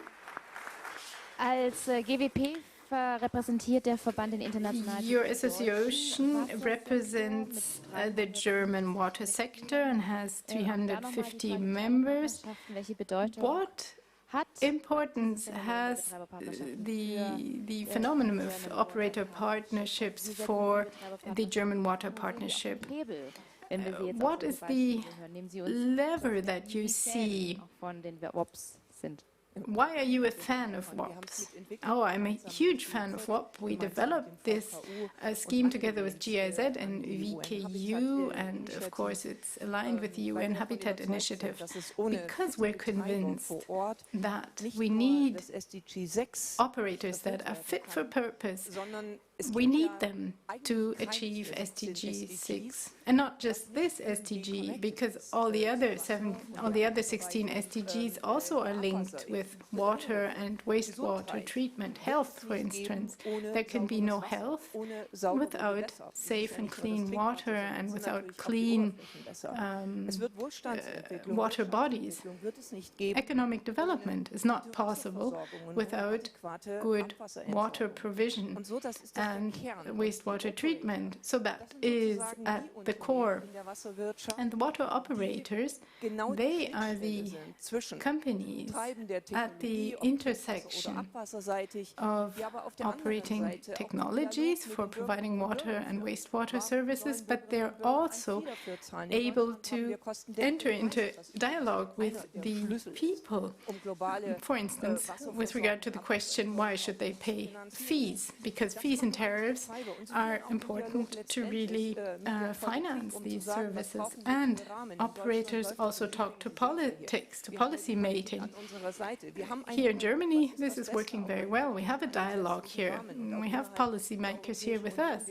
Als GWP repräsentiert der Verband den internationalen. Your association represents the German water sector and has 350 members. What importance has the phenomenon of operator partnerships for the German water partnership? What is the lever that you see? Why are you a fan of WAPs? Oh, I'm a huge fan of WAP. We developed this scheme together with GIZ and VKU, and of course it's aligned with the UN Habitat Initiative, because we're convinced that we need operators that are fit for purpose. We need them to achieve SDG 6, and not just this SDG, because all the other 16 SDGs also are linked with water and wastewater treatment, health, for instance. There can be no health without safe and clean water and without clean water bodies. Economic development is not possible without good water provision and wastewater treatment. So that is at the core. And the water operators, they are the companies at the intersection of operating technologies for providing water and wastewater services, but they're also able to enter into dialogue with the people. For instance, with regard to the question, why should they pay fees? Because fees and tariffs are important to really finance these services. And operators also talk to politics, to policy making. Here in Germany, this is working very well. We have a dialogue here. We have policymakers here with us.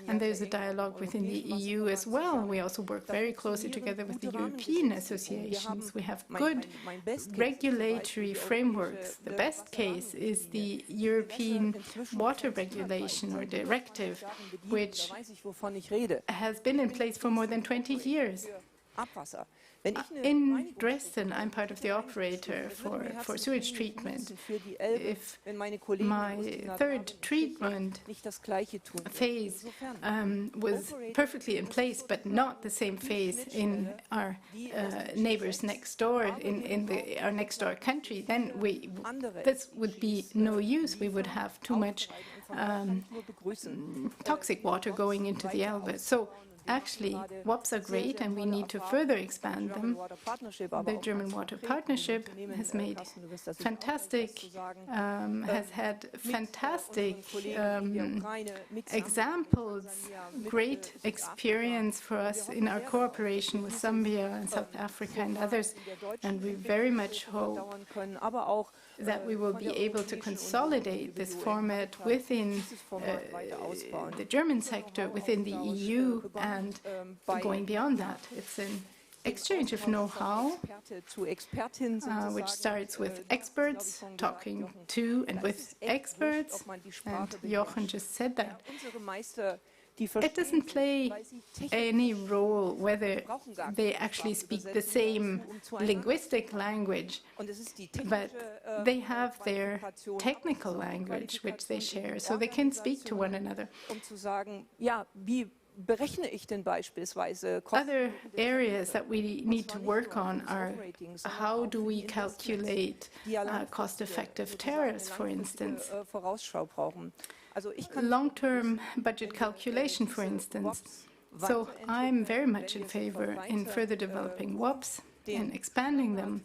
And there's a dialogue within the EU as well. We also work very closely together with the European associations. We have good regulatory frameworks. The best case is the European Water Regulation or Directive, which has been in place for more than 20 years. In Dresden, I'm part of the operator for sewage treatment. If my third treatment phase was perfectly in place, but not the same phase in our neighbors next door, in our next door country, then this would be no use. We would have too much toxic water going into the Elbe. So actually, WAPs are great, and we need to further expand them. The German Water Partnership has made fantastic, has had fantastic examples, great experience for us in our cooperation with Zambia and South Africa and others, and we very much hope that we will be able to consolidate this format within the German sector, within the EU, and going beyond that. It's an exchange of know-how, which starts with experts talking to and with experts, and Jochen just said that. It doesn't play any role whether they actually speak the same linguistic language, but they have their technical language which they share, so they can speak to one another. Other areas that we need to work on are how do we calculate cost-effective tariffs, for instance. Long-term budget calculation, for instance. So I'm very much in favor in further developing WAPs and expanding them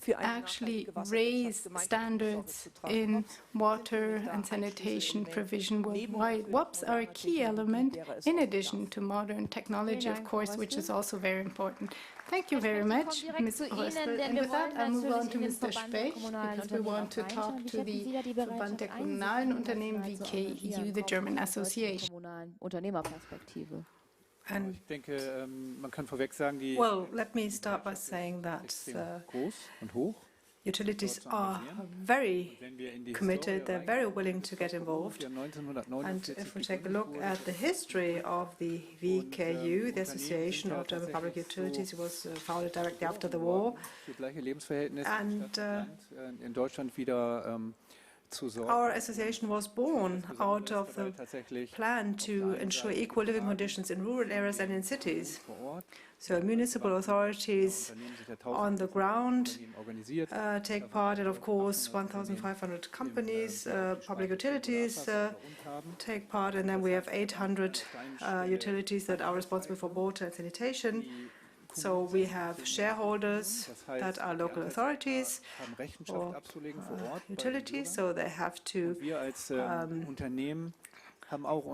to actually raise standards in water and sanitation provision worldwide. WAPs are a key element in addition to modern technology, of course, which is also very important. Thank you very much, Ms. Röstel. And with that, I'll move on to Mr. Specht, because we want to talk to the Verband der kommunalen Unternehmen, VKU, the German association. Well, let me start by saying that utilities are very committed, they're very willing to get involved. And if we take a look at the history of the VKU, the Association of German Public Utilities, it was founded directly after the war. And our association was born out of the plan to ensure equal living conditions in rural areas and in cities. So municipal authorities on the ground take part, and of course 1,500 companies, public utilities take part, and then we have 800 utilities that are responsible for water and sanitation. So we have shareholders that are local authorities or utilities, so they have to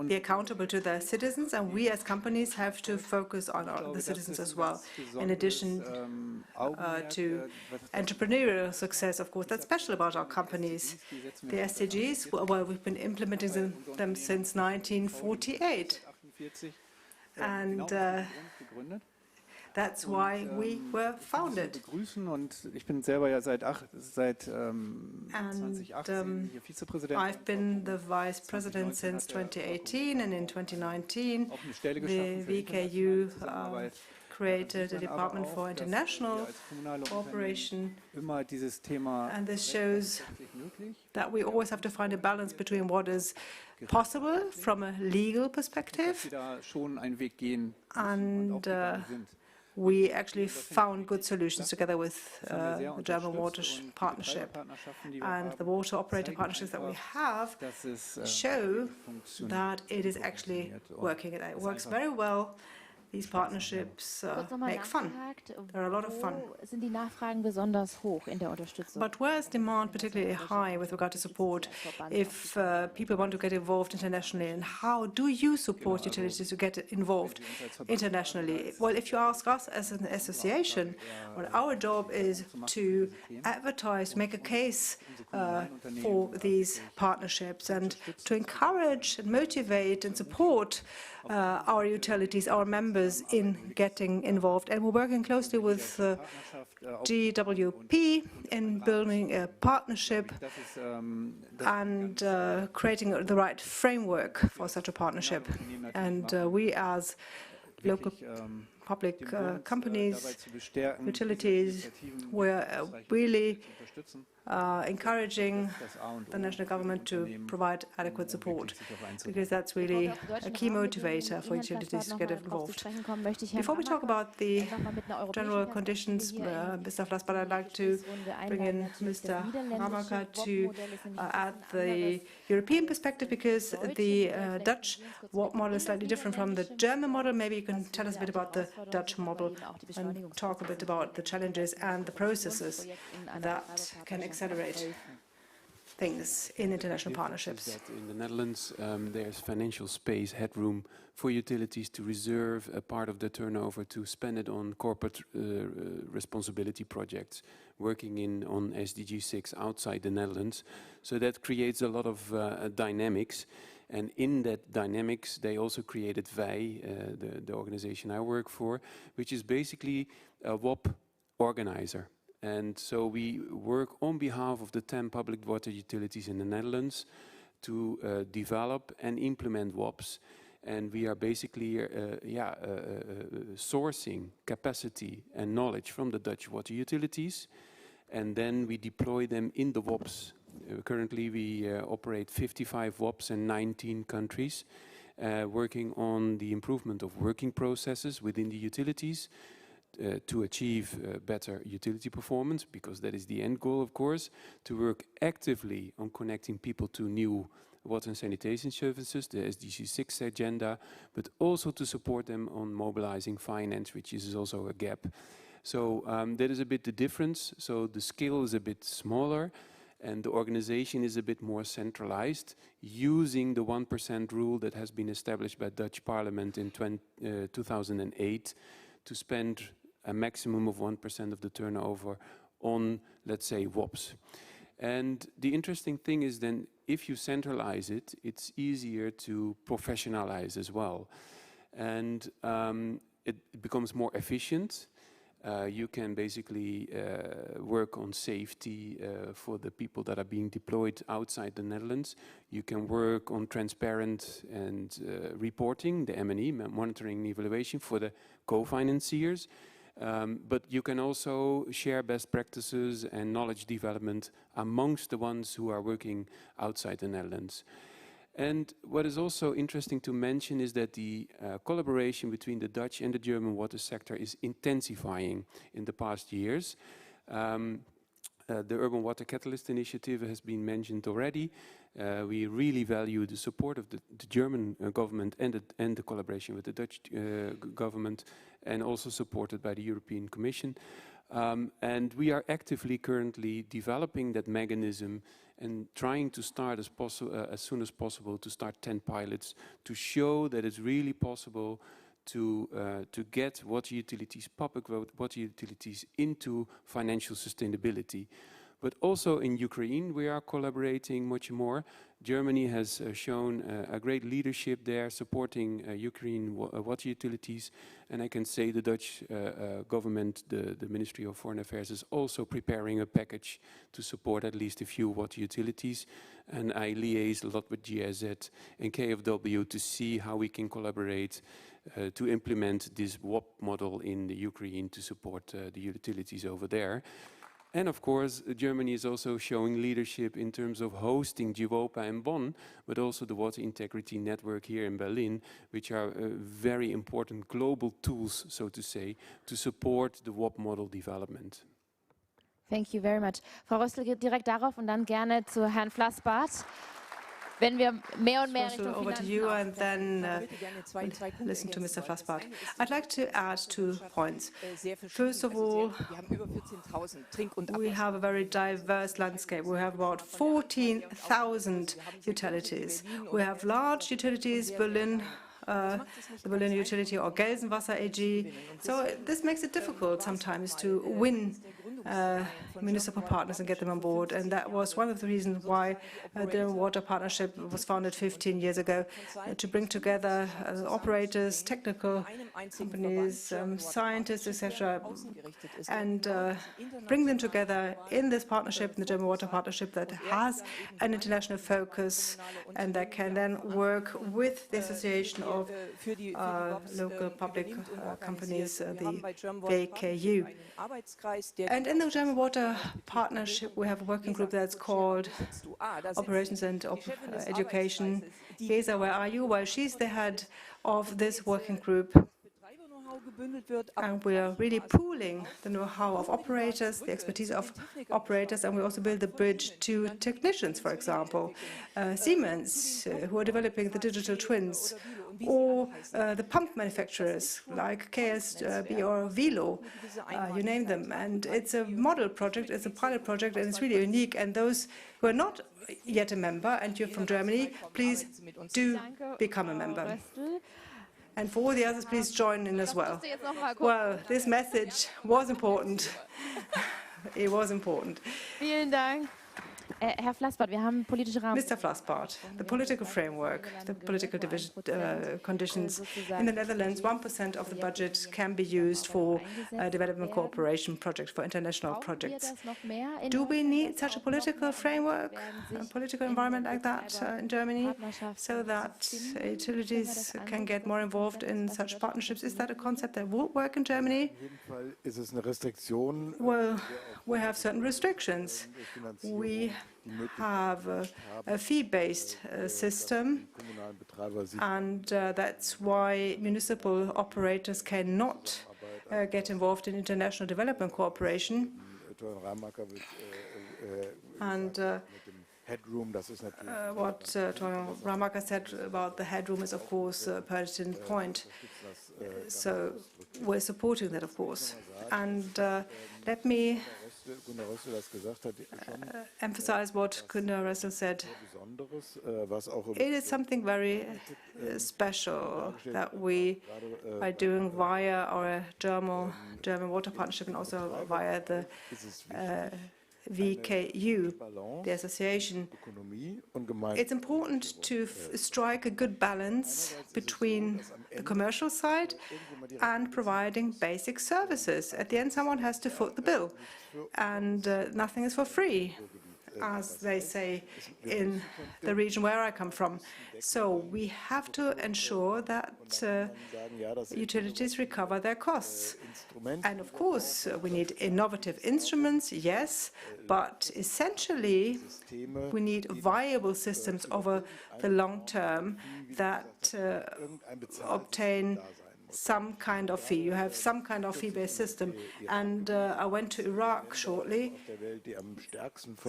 be accountable to their citizens, and we as companies have to focus on the citizens as well, in addition to entrepreneurial success, of course. That's special about our companies. The SDGs, well, we've been implementing them since 1948. And that's why we were founded. I've been the vice president since 2018, and in 2019 the VKU created a department for international cooperation, and this shows that we always have to find a balance between what is possible from a legal perspective and we actually found good solutions together with the German Water Partnership. And the water operator partnerships that we have show that it is actually working. It works very well. These partnerships make fun. They're a lot of fun. But where is demand particularly high with regard to support if people want to get involved internationally? And how do you support utilities to get involved internationally? Well, if you ask us as an association, well, our job is to advertise, make a case for these partnerships and to encourage and motivate and support our utilities, our members in getting involved. And we're working closely with GWP in building a partnership and creating the right framework for such a partnership. And we as local public companies, utilities, we're really encouraging the national government to provide adequate support, because that's really a key motivator for utilities to get involved. Before we talk about the general conditions, Mr. Vlaspat, I'd like to bring in Mr. Hamaka to add the European perspective, because the Dutch model is slightly different from the German model. Maybe you can tell us a bit about the Dutch model and talk a bit about the challenges and the processes that can accelerate things in international partnerships. In the Netherlands, there's financial space, headroom for utilities to reserve a part of the turnover to spend it on corporate responsibility projects, working on SDG 6 outside the Netherlands. So that creates a lot of dynamics. And in that dynamics, they also created WEI, the organization I work for, which is basically a WOP organizer. And so we work on behalf of the 10 public water utilities in the Netherlands to develop and implement WOPs. And we are basically sourcing capacity and knowledge from the Dutch water utilities, and then we deploy them in the WOPs. Currently, we operate 55 WOPs in 19 countries, working on the improvement of working processes within the utilities to achieve better utility performance, because that is the end goal, of course, to work actively on connecting people to new water and sanitation services, the SDG 6 agenda, but also to support them on mobilizing finance, which is also a gap. So that is a bit the difference. So the scale is a bit smaller, and the organization is a bit more centralized, using the 1% rule that has been established by Dutch Parliament in 2008 to spend a maximum of 1% of the turnover on, let's say, WOPs. And the interesting thing is then, if you centralize it, it's easier to professionalize as well. And it becomes more efficient. You can basically work on safety for the people that are being deployed outside the Netherlands. You can work on transparent and reporting, the M&E, monitoring and evaluation for the co-financiers. But you can also share best practices and knowledge development amongst the ones who are working outside the Netherlands. And what is also interesting to mention is that the collaboration between the Dutch and the German water sector is intensifying in the past years. The Urban Water Catalyst Initiative has been mentioned already. We really value the support of the German government and the collaboration with the Dutch government, and also supported by the European Commission. And we are actively currently developing that mechanism and trying to start as soon as possible to start 10 pilots to show that it's really possible to get water utilities, public water utilities, into financial sustainability. But also in Ukraine, we are collaborating much more. Germany has shown a great leadership there, supporting Ukraine water utilities. And I can say the Dutch government, the Ministry of Foreign Affairs, is also preparing a package to support at least a few water utilities. And I liaise a lot with GIZ and KfW to see how we can collaborate to implement this WOP model in the Ukraine to support the utilities over there. And of course, Germany is also showing leadership in terms of hosting GWOPA in Bonn, but also the Water Integrity Network here in Berlin, which are very important global tools, so to say, to support the WOP model development. Thank you very much. Frau Rössel geht direkt darauf und dann gerne zu Herrn Flassbart. Wenn wir mehr und mehr Richtung over to you and then listen to Mr. Flassbart. I'd like to add 2 points. First of all, we have a very diverse landscape. We have about 14,000 utilities. We have large utilities, Berlin, the Berlin utility or Gelsenwasser AG. So this makes it difficult sometimes to win municipal partners and get them on board. And that was one of the reasons why the Water Partnership was founded 15 years ago, to bring together operators, technical companies, scientists, etc., and bring them together in this partnership, in the German Water Partnership, that has an international focus and that can then work with the association of local public companies, the WKU. And in the German Water Partnership, we have a working group that's called Operations and Education. Gesa, where are you? Well, she's the head of this working group. And we are really pooling the know-how of operators, the expertise of operators, and we also build the bridge to technicians, for example, Siemens, who are developing the digital twins, or the pump manufacturers like KSB or Velo, you name them. And it's a model project, it's a pilot project, and it's really unique. And those who are not yet a member, and you're from Germany, please do become a member. And for all the others, please join in as well. Well, this message was important. It was important. Vielen Dank. Herr Flassbart, wir haben politische Rahmen. Mr. Flassbart, the political framework, the political conditions. In the Netherlands, 1% of the budget can be used for development cooperation projects, for international projects. Do we need such a political framework, a political environment like that in Germany, so that utilities can get more involved in such partnerships? Is that a concept that would work in Germany? Well, we have certain restrictions. We have a fee-based system, and that's why municipal operators cannot get involved in international development cooperation. And what Toyon Ramaker said about the headroom is, of course, a pertinent point. So we're supporting that, of course. And let me emphasize what Gunnar Rössel said. It is something very special that we are doing via our German Water Partnership and also via the WKU, the association. It's important to strike a good balance between the commercial side and providing basic services. At the end, someone has to foot the bill, and nothing is for free, as they say in the region where I come from. So we have to ensure that utilities recover their costs. And of course, we need innovative instruments, yes, but essentially we need viable systems over the long term that obtain some kind of fee. You have some kind of fee-based system. And I went to Iraq shortly,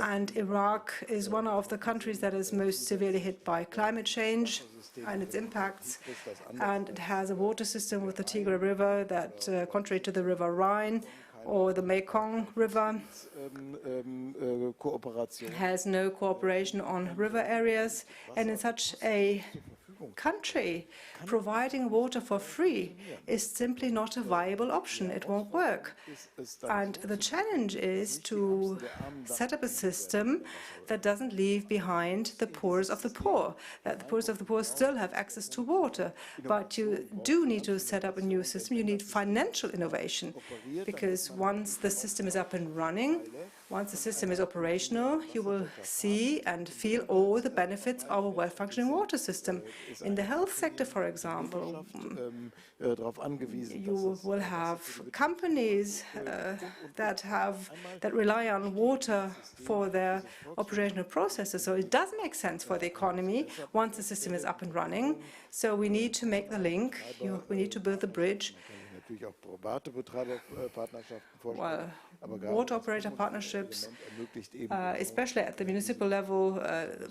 and Iraq is one of the countries that is most severely hit by climate change and its impacts. And it has a water system with the Tigray River that, contrary to the River Rhine or the Mekong River, has no cooperation on river areas. And in such a country, providing water for free is simply not a viable option. It won't work. And the challenge is to set up a system that doesn't leave behind the poorest of the poor, that the poorest of the poor still have access to water. But you do need to set up a new system. You need financial innovation, because once the system is up and running, Once the system is operational, you will see and feel all the benefits of a well-functioning water system. In the health sector, for example, you will have companies that rely on water for their operational processes. So it does make sense for the economy once the system is up and running. So we need to make the link. We need to build the bridge. Well, water operator partnerships, especially at the municipal level,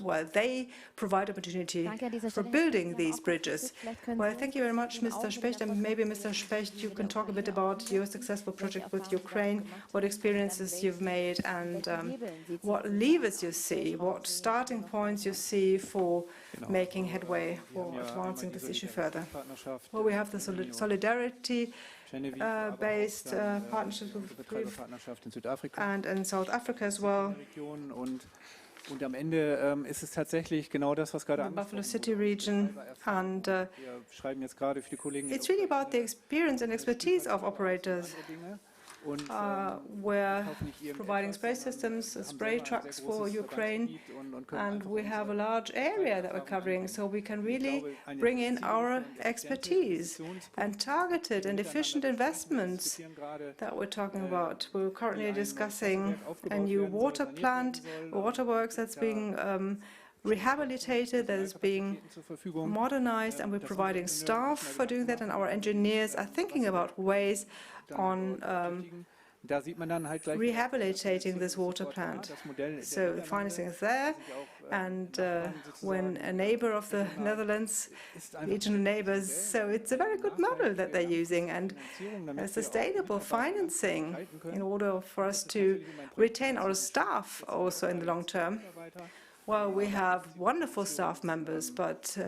well, they provide opportunity for building these bridges. Well, thank you very much, Mr. Specht, and maybe Mr. Specht, you can talk a bit about your successful project with Ukraine, what experiences you've made, and what levers you see, what starting points you see for making headway, for advancing this issue further. Well, we have the solidarity based partnerships and in South Africa as well. Und am Ende ist es tatsächlich genau das, was gerade Buffalo City region, and it's really about the experience and expertise of operators. We're providing spray systems, spray trucks for Ukraine, and we have a large area that we're covering, so we can really bring in our expertise and targeted and efficient investments that we're talking about. We're currently discussing a new water plant, waterworks that's being rehabilitated, that is being modernized, and we're providing staff for doing that, and our engineers are thinking about ways on rehabilitating this water plant. So the financing is there, and when a neighbor of the Netherlands, regional neighbors, so it's a very good model that they're using, and sustainable financing in order for us to retain our staff also in the long term. Well, we have wonderful staff members, but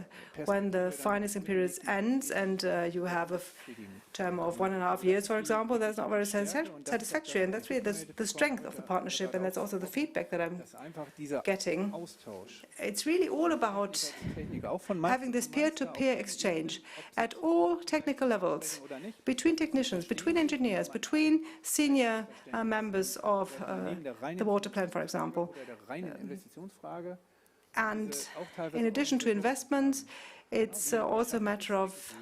when the financing period ends and you have a term of 1.5 years, for example, that's not very satisfactory. And that's really the strength of the partnership, and that's also the feedback that I'm getting. It's really all about having this peer-to-peer exchange at all technical levels, between technicians, between engineers, between senior members of the water plant, for example. And in addition to investments, it's also a matter of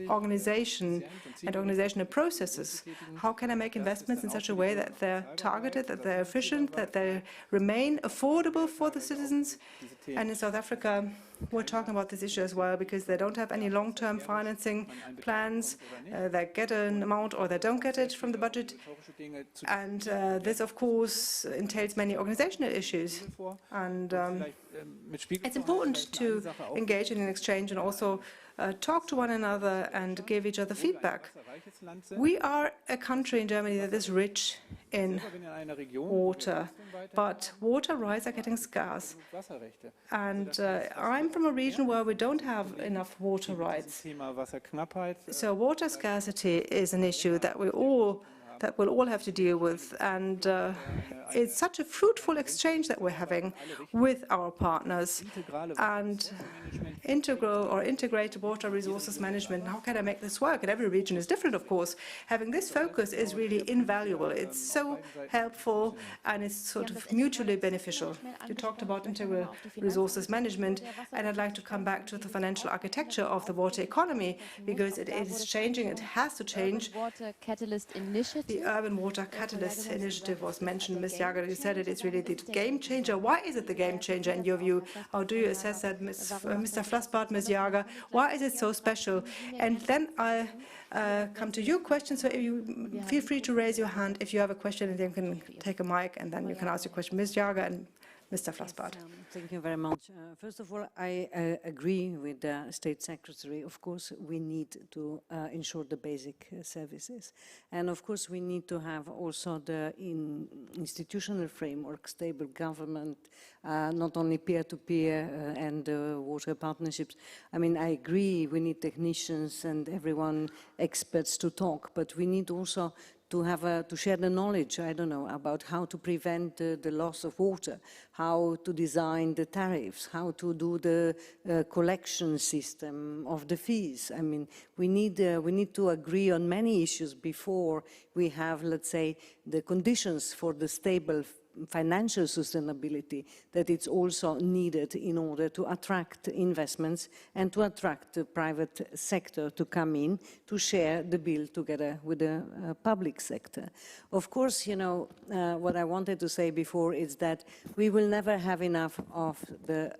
organization and organizational processes. How can I make investments in such a way that they're targeted, that they're efficient, that they remain affordable for the citizens? And in South Africa, we're talking about this issue as well, because they don't have any long-term financing plans. They get an amount or they don't get it from the budget. And this, of course, entails many organizational issues. And it's important to engage in an exchange and also talk to one another and give each other feedback. We are a country in Germany that is rich in water, but water rights are getting scarce. And I'm from a region where we don't have enough water rights. So water scarcity is an issue that we'll all have to deal with, and it's such a fruitful exchange that we're having with our partners. And integral or integrated water resources management, how can I make this work? And every region is different, of course. Having this focus is really invaluable. It's so helpful, and it's sort of mutually beneficial. You talked about integral resources management, and I'd like to come back to the financial architecture of the water economy, because it is changing, it has to change. The Urban Water Catalyst Initiative was mentioned. Ms. Jager, you said it's really the game changer. Why is it the game changer in your view? How do you assess that, Mr. Flassbart, Ms. Jager? Why is it so special? And then I'll come to your question, so you feel free to raise your hand if you have a question, and then you can take a mic, and then you can ask your question. Ms. Jager and Mr. Flassbart. Thank you very much. First of all, I agree with the State Secretary. Of course, we need to ensure the basic services. And of course, we need to have also the institutional framework, stable government, not only peer-to-peer and water partnerships. I mean, I agree, we need technicians and everyone, experts to talk, but we need also to share the knowledge, I don't know, about how to prevent the loss of water, how to design the tariffs, how to do the collection system of the fees. I mean, we need to agree on many issues before we have, let's say, the conditions for the stable financial sustainability that it's also needed in order to attract investments and to attract the private sector to come in to share the bill together with the public sector. Of course, you know, what I wanted to say before is that we will never have enough of the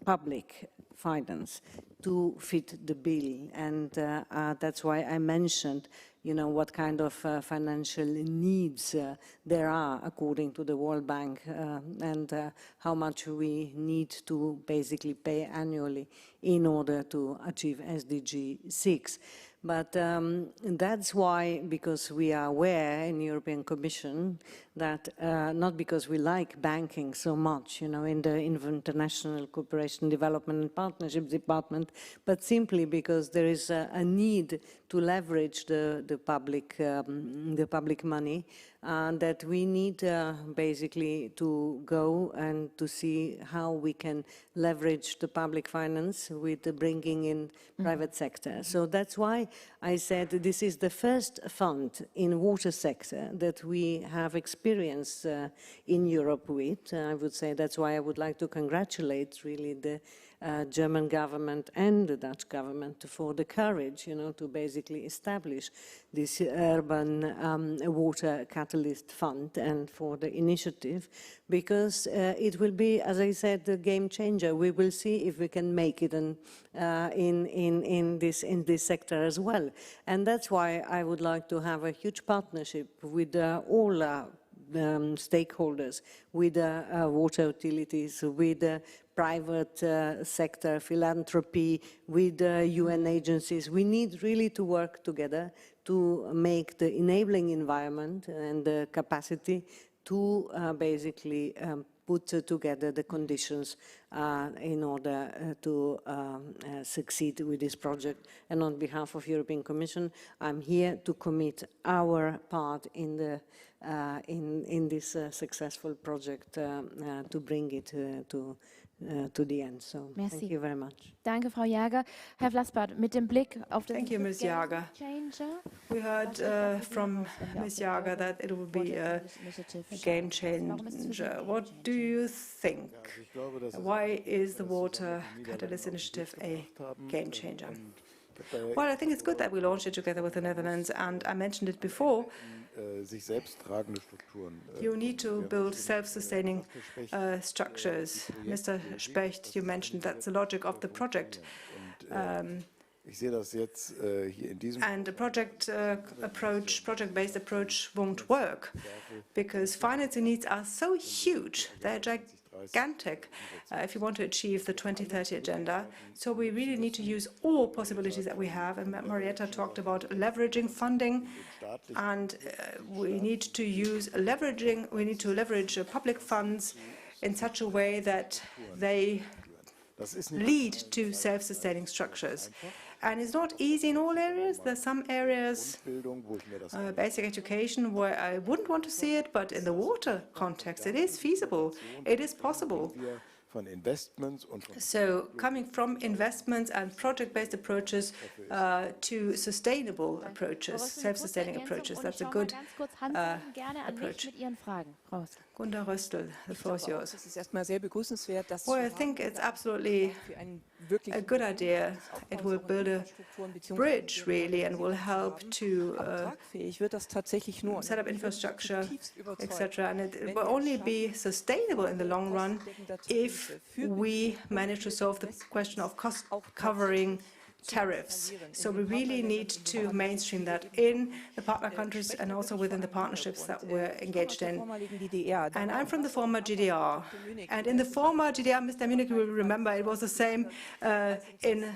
public finance to fit the bill, and that's why I mentioned, you know, what kind of financial needs there are according to the World Bank, and how much we need to basically pay annually in order to achieve SDG 6. But that's why, because we are aware in the European Commission that not because we like banking so much, you know, in the International Cooperation, Development and Partnership Department, but simply because there is a need to leverage the public money, and that we need basically to go and to see how we can leverage the public finance with the bringing in private sector. So that's why I said this is the first fund in water sector that we have experience in Europe with. I would say that's why I would like to congratulate really the German government and the Dutch government for the courage, you know, to basically establish this urban water catalyst fund and for the initiative, because it will be, as I said, the game changer. We will see if we can make it in this sector as well, and that's why I would like to have a huge partnership with all stakeholders, with water utilities, with private sector, philanthropy, with UN agencies. We need really to work together to make the enabling environment and the capacity to basically put together the conditions in order to succeed with this project. And on behalf of European Commission, I'm here to commit our part in the in this successful project to bring it to the end. So Merci. Thank you very much. Danke, Frau Jager. Herr Vlasbart, mit dem Blick auf den Thank you, Ms. Jager. We heard from Ms. Jager that it will be a game changer. What do you think? Why is the Water Catalyst Initiative a game changer? Well, I think it's good that we launched it together with the Netherlands, and I mentioned it before. You need to build self-sustaining structures. Mr. Specht, you mentioned that's the logic of the project. And the project-based approach won't work because financing needs are so huge. They're gigantic if you want to achieve the 2030 agenda. So we really need to use all possibilities that we have. And Marietta talked about leveraging funding, and we need to leverage public funds in such a way that they lead to self-sustaining structures. And it's not easy in all areas. There's some areas, basic education, where I wouldn't want to see it, but in the water context, it is feasible. It is possible. So coming from investments and project-based approaches to sustainable approaches, self-sustaining approaches, that's a good approach. Gunda Röstl, the floor is yours. Well, I think it's absolutely a good idea. It will build a bridge, really, and will help to set up infrastructure, etc. And it will only be sustainable in the long run if we manage to solve the question of cost-covering tariffs. So we really need to mainstream that in the partner countries and also within the partnerships that we're engaged in. And I'm from the former GDR. And in the former GDR, Mr. Munich will remember, it was the same in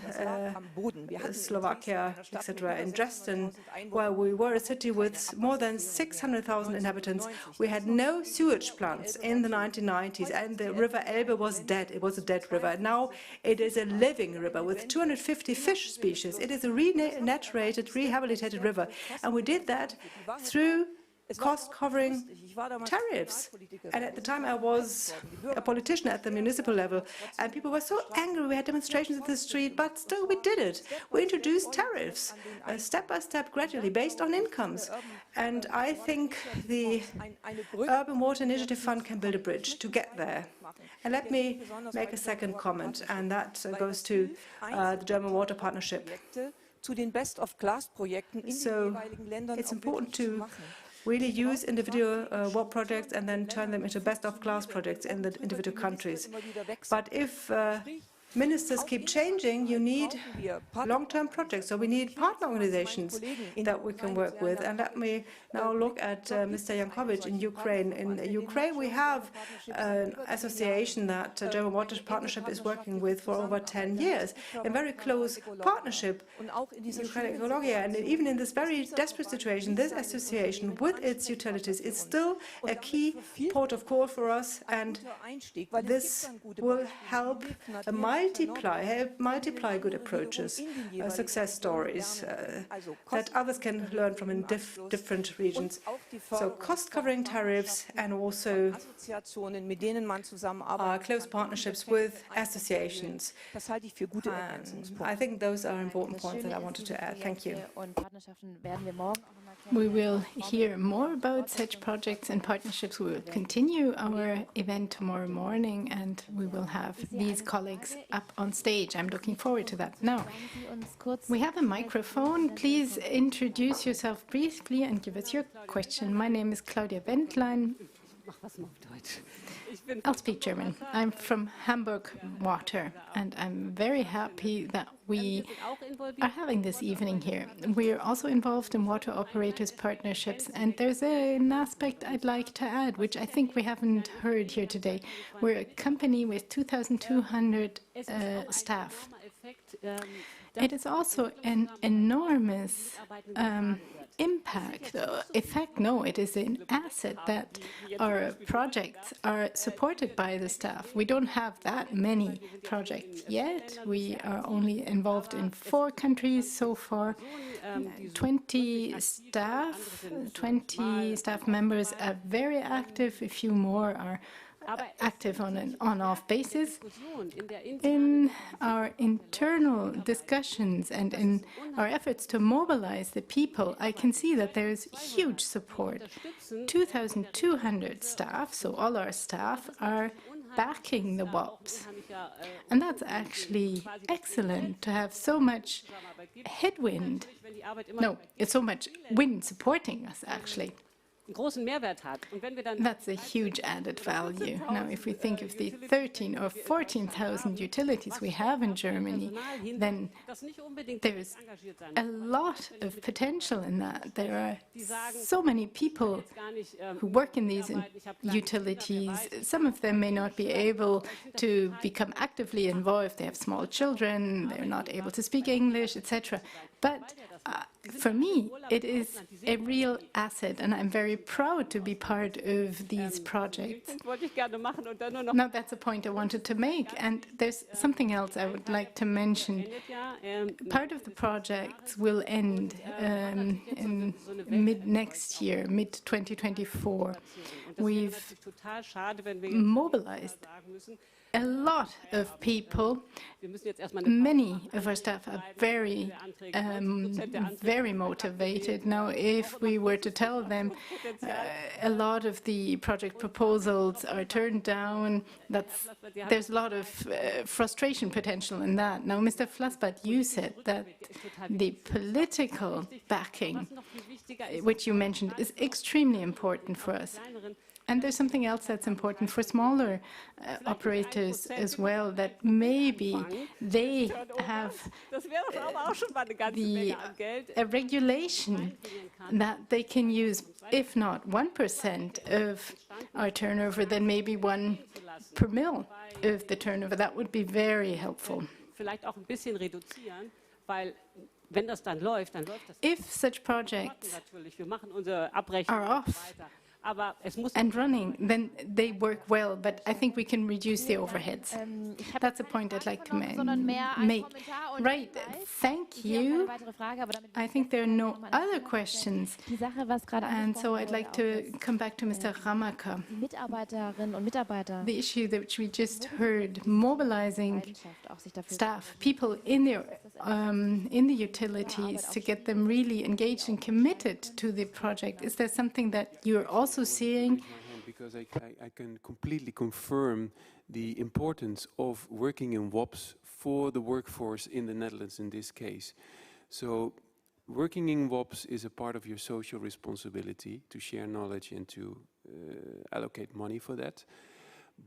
Slovakia, etc. In Dresden, where we were a city with more than 600,000 inhabitants. We had no sewage plants in the 1990s, and the river Elbe was dead. It was a dead river. Now it is a living river with 250 fish species. It is a renaturated, rehabilitated river. And we did that through cost-covering tariffs. And at the time I was a politician at the municipal level, and people were so angry. We had demonstrations in the street, but still we did it. We introduced tariffs, step by step, gradually, based on incomes. And I think the Urban Water Initiative Fund can build a bridge to get there. And let me make a second comment, and that goes to the German Water Partnership. So it's important to really use individual WAP projects and then turn them into best-of-class projects in the individual countries. But if ministers keep changing, you need long-term projects. So we need partner organizations that we can work with. And let me now look at Mr. Jankovic in Ukraine. In Ukraine, we have an association that German Water Partnership is working with for over 10 years, in very close partnership, Ukraine Ecologia. And even in this very desperate situation, this association with its utilities is still a key port of call for us, and this will help multiply good approaches, success stories that others can learn from in different regions. So cost-covering tariffs and also close partnerships with associations. I think those are important points that I wanted to add. Thank you. We will hear more about such projects and partnerships. We will continue our event tomorrow morning, and we will have these colleagues up on stage. I'm looking forward to that. Now, we have a microphone. Please introduce yourself briefly and give us your question. My name is Claudia Wendlein. I'll speak German. I'm from Hamburg Water, and I'm very happy that we are having this evening here. We are also involved in water operators partnerships, and there's an aspect I'd like to add, which I think we haven't heard here today. We're a company with 2,200 staff. It is also an enormous effect. No, it is an asset that our projects are supported by the staff. We don't have that many projects yet. We are only involved in 4 countries so far. 20 staff members are very active. A few more are active on an on-off basis. In our internal discussions and in our efforts to mobilize the people, I can see that there is huge support. 2,200 staff, so all our staff, are backing the WAPs. And that's actually excellent to have so much headwind. No, it's so much wind supporting us, actually. That's a huge added value. Now, if we think of the 13 or 14,000 utilities we have in Germany, then there's a lot of potential in that. There are so many people who work in these utilities. Some of them may not be able to become actively involved. They have small children, they're not able to speak English, etc. But for me, it is a real asset, and I'm very proud to be part of these projects. Now, that's a point I wanted to make, and there's something else I would like to mention. Part of the projects will end in mid-next year, mid-2024. We've mobilized a lot of people. Many of our staff are very motivated. Now, if we were to tell them a lot of the project proposals are turned down, there's a lot of frustration potential in that. Now, Mr. Flassbart, you said that the political backing, which you mentioned, is extremely important for us. And there's something else that's important for smaller operators as well, that maybe they have a regulation that they can use, if not 1% of our turnover, then maybe 1 per mil of the turnover. That would be very helpful. If such projects are off, and running, then they work well, but I think we can reduce the overheads. That's a point I'd like to make. Right, thank you. I think there are no other questions. And so I'd like to come back to Mr. Ramaka. The issue that we just heard, mobilizing staff, people in the utilities to get them really engaged and committed to the project. Is there something that you're also seeing? Because I can completely confirm the importance of working in WOPs for the workforce in the Netherlands in this case. So working in WOPs is a part of your social responsibility to share knowledge and to allocate money for that.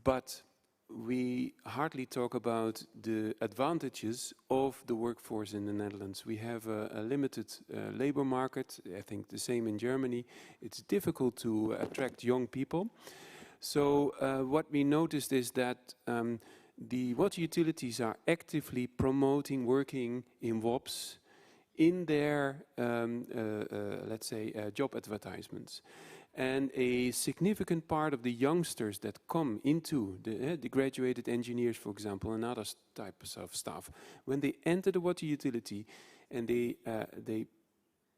But we hardly talk about the advantages of the workforce in the Netherlands. We have a limited labor market, I think the same in Germany. It's difficult to attract young people. So what we noticed is that the water utilities are actively promoting working in WOPs in their, let's say, job advertisements. And a significant part of the youngsters that come into the graduated engineers, for example, and other types of staff, when they enter the water utility and they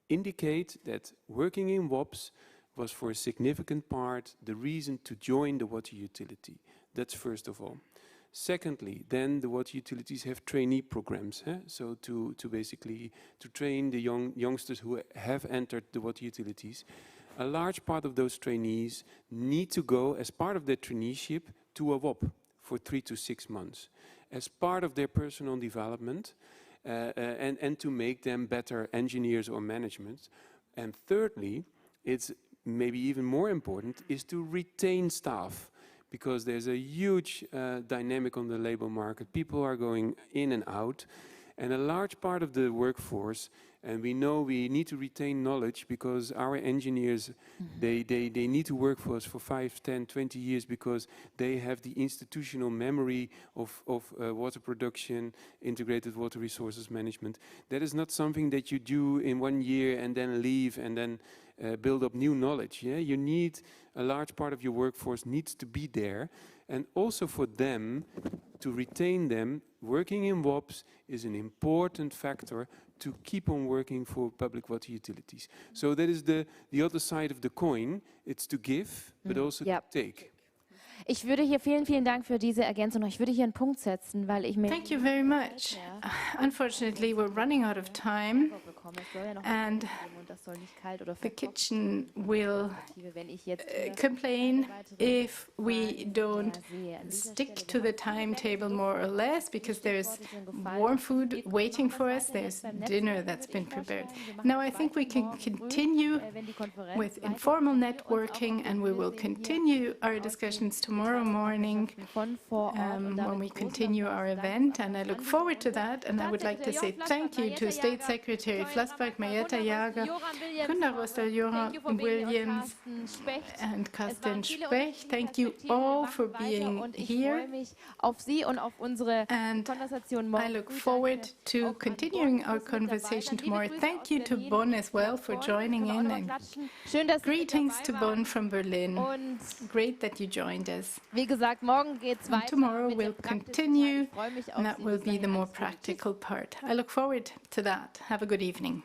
indicate that working in WOPs was for a significant part the reason to join the water utility. That's first of all. Secondly, then the water utilities have trainee programs, so to basically to train the youngsters who have entered the water utilities. A large part of those trainees need to go as part of their traineeship to a WOP for 3 to 6 months as part of their personal development and to make them better engineers or management. And thirdly, it's maybe even more important, is to retain staff, because there's a huge dynamic on the labor market. People are going in and out, and a large part of the workforce, and we know we need to retain knowledge because our engineers, they need to work for us for 5, 10, 20 years because they have the institutional memory of water production, integrated water resources management. That is not something that you do in 1 year and then leave and then build up new knowledge. Yeah? You need, a large part of your workforce needs to be there, and also for them, to retain them, working in WOPs is an important factor to keep on working for public water utilities. So that is the other side of the coin. It's to give, but also to take. Ich würde hier vielen Dank für diese Ergänzung. Ich würde hier einen Punkt setzen, weil ich mir... Thank you very much. Unfortunately, we're running out of time, and the kitchen will complain if we don't stick to the timetable more or less, because there's warm food waiting for us, there's dinner that's been prepared. Now I think we can continue with informal networking, and we will continue our discussions tomorrow morning when we continue our event, and I look forward to that. And I would like to say thank you to State Secretary Flassbach, Marietta Jager, Gunda Rostal, Joran Williams, and Carsten Specht. Thank you all for being here, and I look forward to continuing our conversation tomorrow. Thank you to Bonn as well for joining in, and greetings to Bonn from Berlin. Great that you joined us. And tomorrow we'll continue, and that will be the more practical part. I look forward to that. Have a good evening.